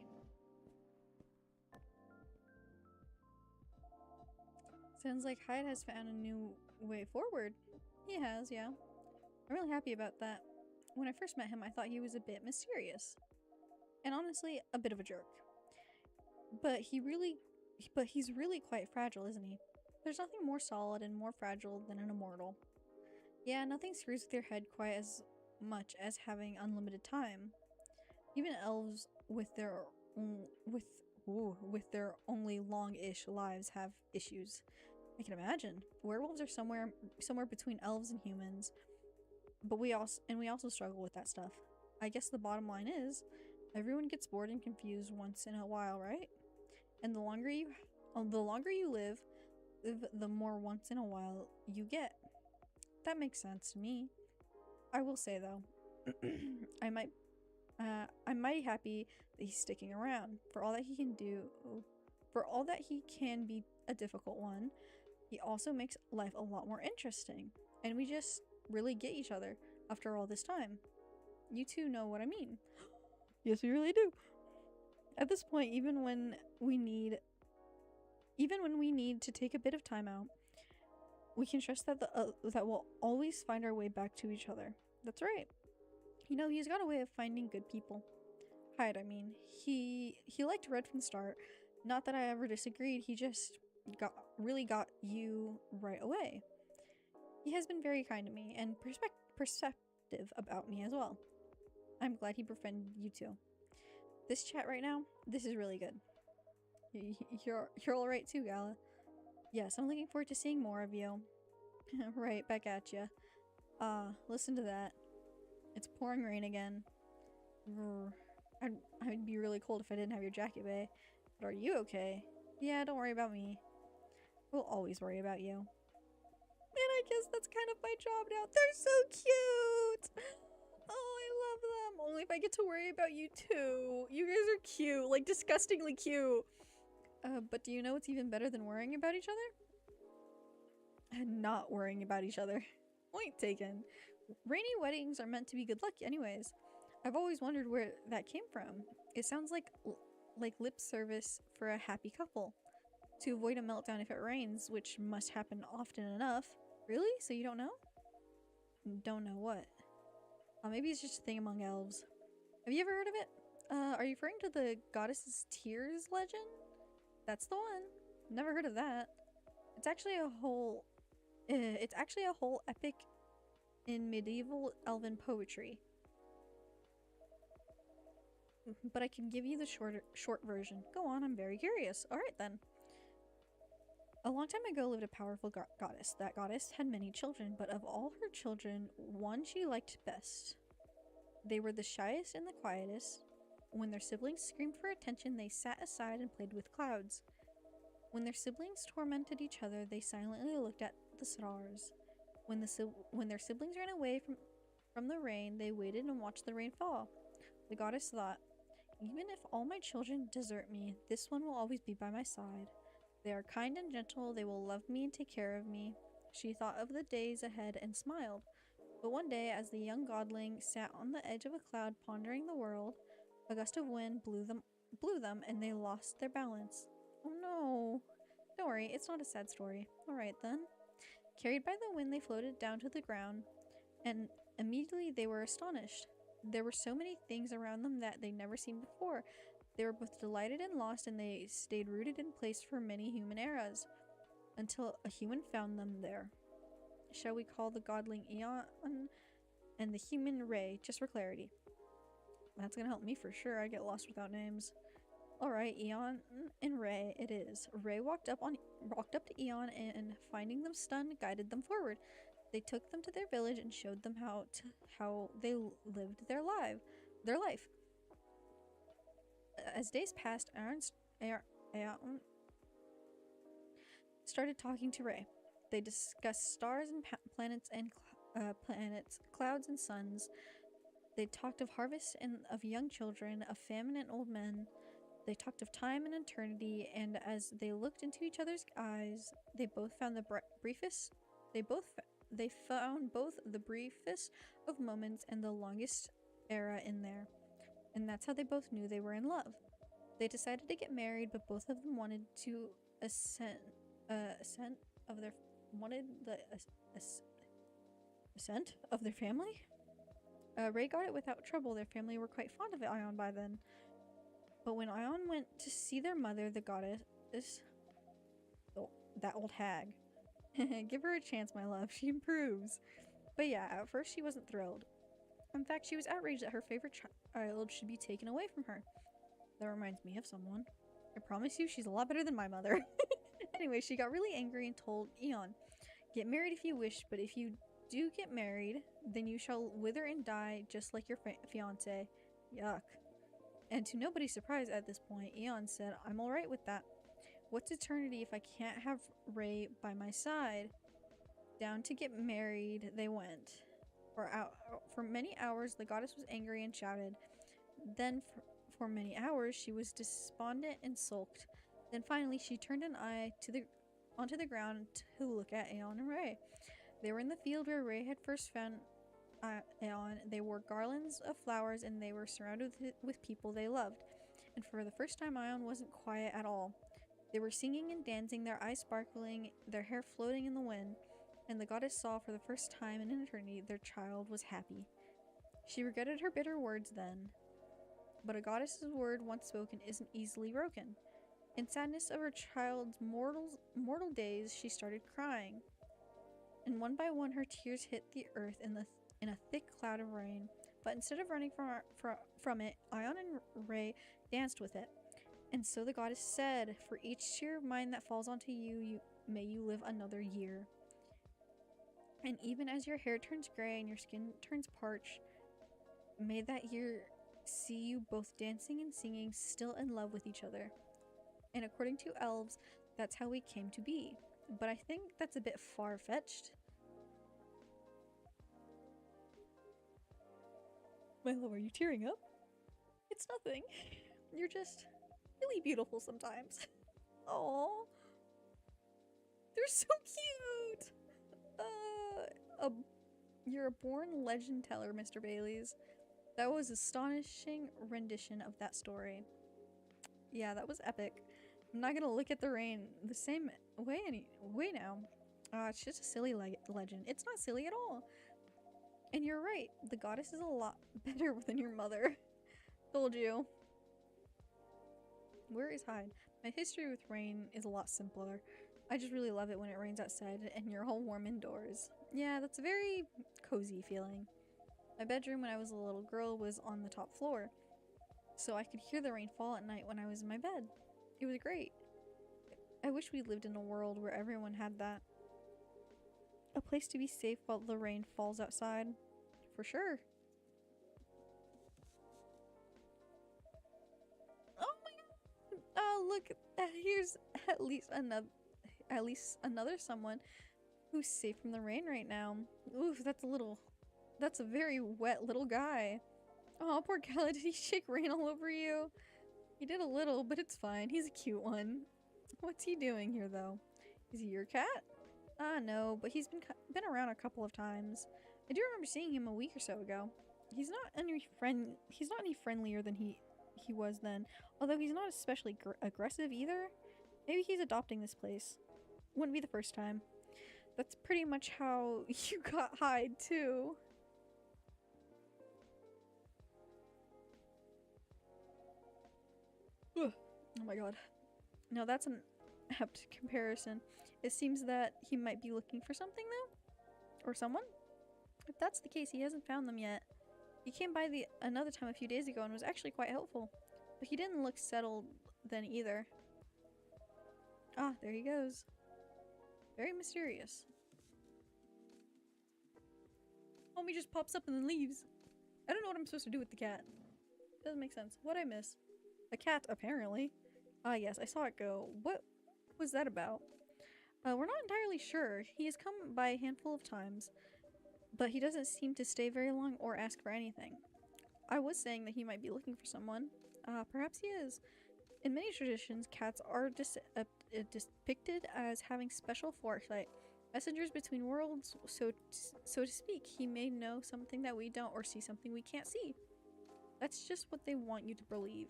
Sounds like Hyde has found a new way forward. He has, yeah. I'm really happy about that. When I first met him, I thought he was a bit mysterious. And honestly, a bit of a jerk. But he's really quite fragile, isn't he? There's nothing more solid and more fragile than an immortal. Yeah, nothing screws with your head quite as much as having unlimited time. Even elves with their only long-ish lives have issues. I can imagine. Werewolves are somewhere between elves and humans. But we also struggle with that stuff. I guess the bottom line is, everyone gets bored and confused once in a while, right? And the longer you live, the more once in a while you get. That makes sense to me. I will say though, I'm mighty happy that he's sticking around. For all that he can be a difficult one, he also makes life a lot more interesting. And we just really get each other after all this time. You two know what I mean. Yes, we really do. At this point, even when we need to take a bit of time out, we can trust that that we'll always find our way back to each other. That's right. You know, he's got a way of finding good people. Hyde, I mean, he liked Red from the start. Not that I ever disagreed. He just really got you right away. He has been very kind to me and perceptive about me as well. I'm glad he befriended you too. This chat right now, this is really good. You're all right too, Gala. Yes, I'm looking forward to seeing more of you. Right back at you. Listen to that. It's pouring rain again. I'd be really cold if I didn't have your jacket, bae. But are you okay? Yeah, don't worry about me. We'll always worry about you. And I guess that's kind of my job now. They're so cute! Oh, I love them. Only if I get to worry about you too. You guys are cute. Like, disgustingly cute. But do you know what's even better than worrying about each other? And not worrying about each other. Point taken. Rainy weddings are meant to be good luck anyways. I've always wondered where that came from. It sounds like lip service for a happy couple. To avoid a meltdown if it rains, which must happen often enough. Really? So you don't know? Don't know what? Maybe it's just a thing among elves. Have you ever heard of it? Are you referring to the Goddess's Tears legend? That's the one. Never heard of that. It's actually a whole epic in medieval elven poetry. But I can give you the short version. Go on, I'm very curious. Alright then. A long time ago lived a powerful goddess. That goddess had many children, but of all her children, one she liked best. They were the shyest and the quietest. When their siblings screamed for attention, they sat aside and played with clouds. When their siblings tormented each other, they silently looked at the stars. When their siblings ran away from the rain, they waited and watched the rain fall. The goddess thought, even if all my children desert me, this one will always be by my side. They are kind and gentle, they will love me and take care of me. She thought of the days ahead and smiled. But one day, as the young godling sat on the edge of a cloud pondering the world, a gust of wind blew them and they lost their balance. Oh no. Don't worry, it's not a sad story. Alright then. Carried by the wind, they floated down to the ground, and immediately they were astonished. There were so many things around them that they'd never seen before. They were both delighted and lost, and they stayed rooted in place for many human eras, until a human found them there. Shall we call the godling Eon and the human Ray, just for clarity? That's gonna help me for sure. I get lost without names. Alright, Eon and Ray it is. Ray walked up to Eon and finding them stunned, guided them forward. They took them to their village and showed them how they lived their life. As days passed, Aaron started talking to Ray. They discussed stars and planets and clouds and suns. They talked of harvests and of young children, of famine and old men. They talked of time and eternity, and as they looked into each other's eyes, they both found they found both the briefest of moments and the longest era in there. And that's how they both knew they were in love. They decided to get married, but both of them wanted to assent of their family. Ray got it without trouble. Their family were quite fond of Ion by then. But when Ion went to see their mother, the goddess, that old hag, give her a chance, my love. She improves. But yeah, at first she wasn't thrilled. In fact, she was outraged that her favorite child should be taken away from her. That reminds me of someone. I promise you, she's a lot better than my mother. Anyway, she got really angry and told Eon, "Get married if you wish, but if you do get married, then you shall wither and die just like your fiance." Yuck. And to nobody's surprise at this point, Eon said, "I'm alright with that. What's eternity if I can't have Ray by my side?" Down to get married they went. For many hours, the goddess was angry and shouted. Then, for many hours, she was despondent and sulked. Then finally, she turned an eye onto the ground to look at Aeon and Ray. They were in the field where Ray had first found Aeon. They wore garlands of flowers, and they were surrounded with people they loved. And for the first time, Aeon wasn't quiet at all. They were singing and dancing, their eyes sparkling, their hair floating in the wind. And the goddess saw for the first time in eternity their child was happy. She regretted her bitter words then. But a goddess's word once spoken isn't easily broken. In sadness of her child's mortal days, she started crying. And one by one her tears hit the earth in a thick cloud of rain. But instead of running from it, Ion and Ray danced with it. And so the goddess said, "For each tear of mine that falls onto you, may you live another year. And even as your hair turns gray and your skin turns parched, may that year see you both dancing and singing, still in love with each other." And according to elves, that's how we came to be. But I think that's a bit far-fetched. My love, are you tearing up? It's nothing. You're just really beautiful sometimes. Aww. They're so cute! You're a born legend teller, Mr. Baileys. That was an astonishing rendition of that story. Yeah, that was epic. I'm not gonna look at the rain the same way now. It's just a silly legend. It's not silly at all. And you're right, the goddess is a lot better than your mother. Told you. Where is Hyde? My history with rain is a lot simpler. I just really love it when it rains outside and you're all warm indoors. Yeah, that's a very cozy feeling. My bedroom when I was a little girl was on the top floor, so I could hear the rain fall at night when I was in my bed. It was great. I wish we lived in a world where everyone had that. A place to be safe while the rain falls outside. For sure. Oh my god! Oh look, here's at least another someone who's safe from the rain right now. Oof, that's a very wet little guy. Oh, poor Kala, did he shake rain all over you? He did a little, but it's fine. He's a cute one. What's he doing here, though? Is he your cat? No, but he's been around a couple of times. I do remember seeing him a week or so ago. He's not any friendlier than he was then. Although he's not especially aggressive either. Maybe he's adopting this place. Wouldn't be the first time. That's pretty much how you got Hyde too. Ugh. Oh my god. No, that's an apt comparison. It seems that he might be looking for something though? Or someone? If that's the case, he hasn't found them yet. He came by another time a few days ago and was actually quite helpful. But he didn't look settled then either. Ah, there he goes. Very mysterious. Homie just pops up and then leaves. I don't know what I'm supposed to do with the cat. Doesn't make sense. What'd I miss? A cat, apparently. Ah, yes, I saw it go. What was that about? We're not entirely sure. He has come by a handful of times, but he doesn't seem to stay very long or ask for anything. I was saying that he might be looking for someone. Perhaps he is. In many traditions, cats are depicted as having special foresight. Messengers between worlds, so to speak. He may know something that we don't or see something we can't see. That's just what they want you to believe.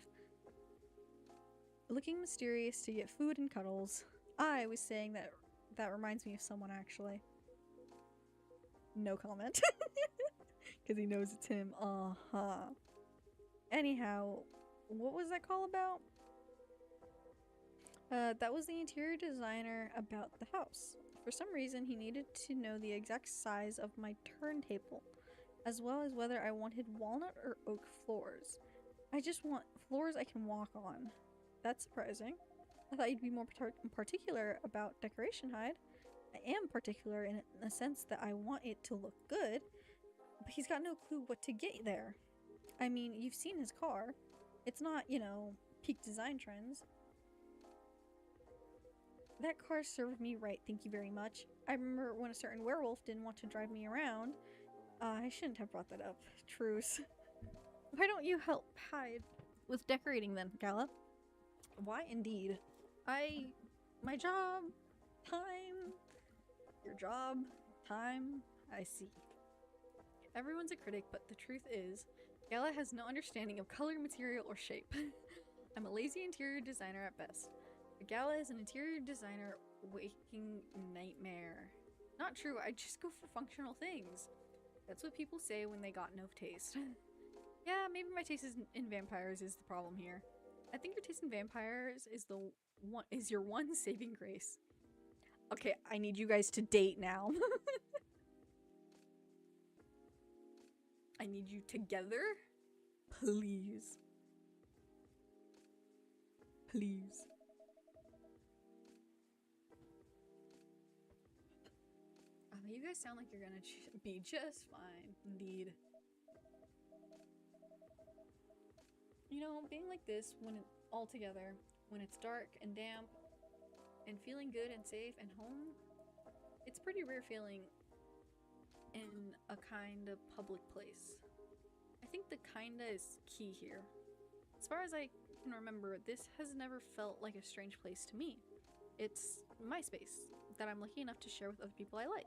Looking mysterious to get food and cuddles. I was saying that reminds me of someone actually. No comment. Because he knows it's him. Anyhow, what was that call about? That was the interior designer about the house. For some reason, he needed to know the exact size of my turntable, as well as whether I wanted walnut or oak floors. I just want floors I can walk on. That's surprising. I thought you'd be more particular about decoration, Hyde. I am particular in the sense that I want it to look good, but he's got no clue what to get there. I mean, you've seen his car. It's not, you know, peak design trends. That car served me right, thank you very much. I remember when a certain werewolf didn't want to drive me around. I shouldn't have brought that up. Truce. Why don't you help Hyde with decorating then, Gala? Why indeed? My job, time, your job, time, I see. Everyone's a critic, but the truth is, Gala has no understanding of color, material, or shape. I'm a lazy interior designer at best. Gala is an interior designer waking nightmare. Not true, I just go for functional things. That's what people say when they got no taste. Yeah, maybe my taste in vampires is the problem here. I think your taste in vampires is your one saving grace. Okay, I need you guys to date now. I need you together. Please. Please. You guys sound like you're gonna be just fine. Indeed. You know, being like this when all together, when it's dark and damp, and feeling good and safe and home, it's a pretty rare feeling in a kind of public place. I think the kinda is key here. As far as I can remember, this has never felt like a strange place to me. It's my space that I'm lucky enough to share with other people I like.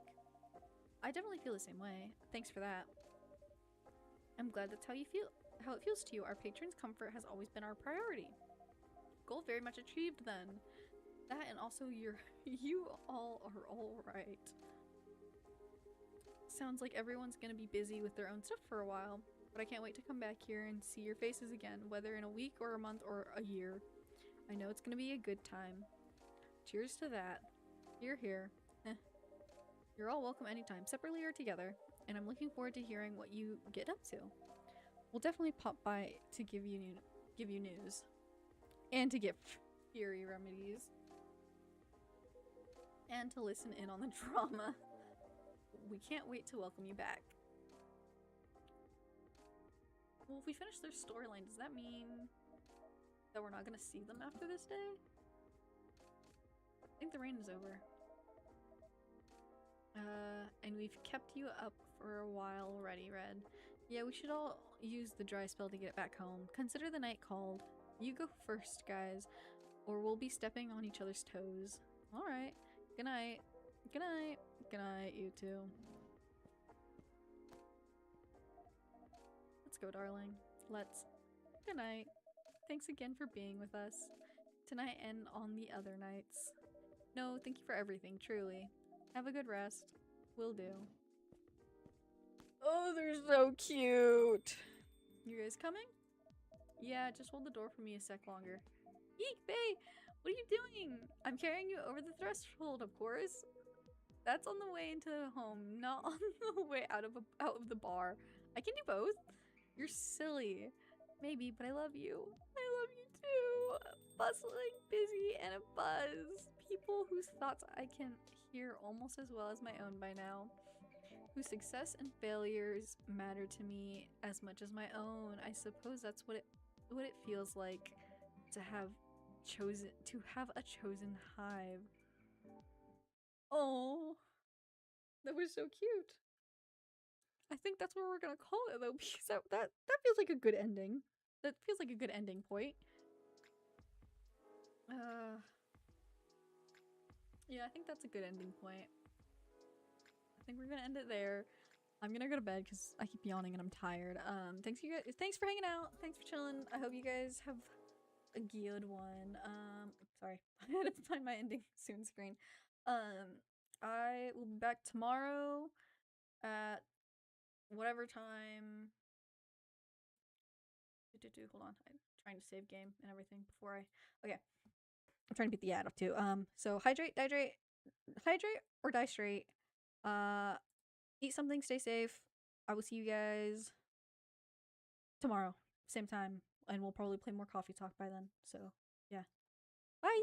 I definitely feel the same way. Thanks for that. I'm glad that's how it feels to you. Our patrons' comfort has always been our priority. Goal very much achieved then. That and also you all are alright. Sounds like everyone's gonna be busy with their own stuff for a while, but I can't wait to come back here and see your faces again, whether in a week or a month or a year. I know it's gonna be a good time. Cheers to that. You're here. You're all welcome anytime, separately or together, and I'm looking forward to hearing what you get up to. We'll definitely pop by to give you news, and to get fury remedies, and to listen in on the drama. We can't wait to welcome you back. Well, if we finish their storyline, does that mean that we're not gonna see them after this day? I think the rain is over. And we've kept you up for a while already, Red. Yeah, we should all use the dry spell to get back home. Consider the night called. You go first, guys, or we'll be stepping on each other's toes. Alright. Good night. Good night. Good night, you two. go, darling. Let's. Good night. Thanks again for being with us. Tonight and on the other nights. No, thank you for everything, truly. Have a good rest. Will do. Oh, they're so cute! You guys coming? Yeah, just hold the door for me a sec longer. Eek, Faye! What are you doing? I'm carrying you over the threshold, of course. That's on the way into home, not on the way out of the bar. I can do both. You're silly. Maybe, but I love you. I love you too. Bustling, busy, and a buzz. People whose thoughts I can hear almost as well as my own by now. Whose success and failures matter to me as much as my own. I suppose that's what it feels like to have a chosen hive. Oh, that was so cute. I think that's what we're gonna call it though, because that feels like a good ending. That feels like a good ending point. Yeah, I think that's a good ending point. I think we're gonna end it there. I'm gonna go to bed because I keep yawning and I'm tired. Thanks for hanging out. Thanks for chilling. I hope you guys have a good one. Sorry, I had to find my ending soon screen. I will be back tomorrow at whatever time. Hold on, I'm trying to save game and everything before I. Okay, I'm trying to beat the ad up too. So hydrate or die straight. Eat something, stay safe. I will see you guys tomorrow, same time, and we'll probably play more Coffee Talk by then. So yeah, bye.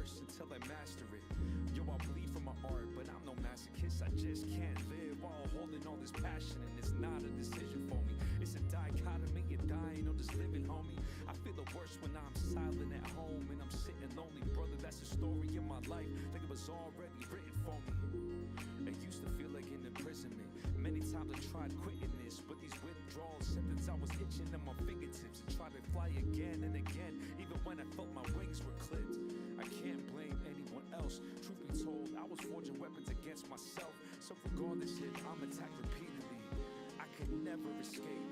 Until I master it. Yo, I'll bleed for my art, but I'm no masochist. I just can't live while holding all this passion, and it's not a decision for me. It's a dichotomy, you're dying or just living, homie. I feel the worst when I'm silent at home and I'm sitting lonely, brother. That's the story of my life, like it was already written for me. It used to feel like an imprisonment. Many times I tried quitting this, but these withdrawal symptoms, I was itching in my fingertips and tried to fly again and again, even when I felt my wings were clipped. I can't blame anyone else. Truth be told, I was forging weapons against myself. So regardless if I'm attacked repeatedly, I could never escape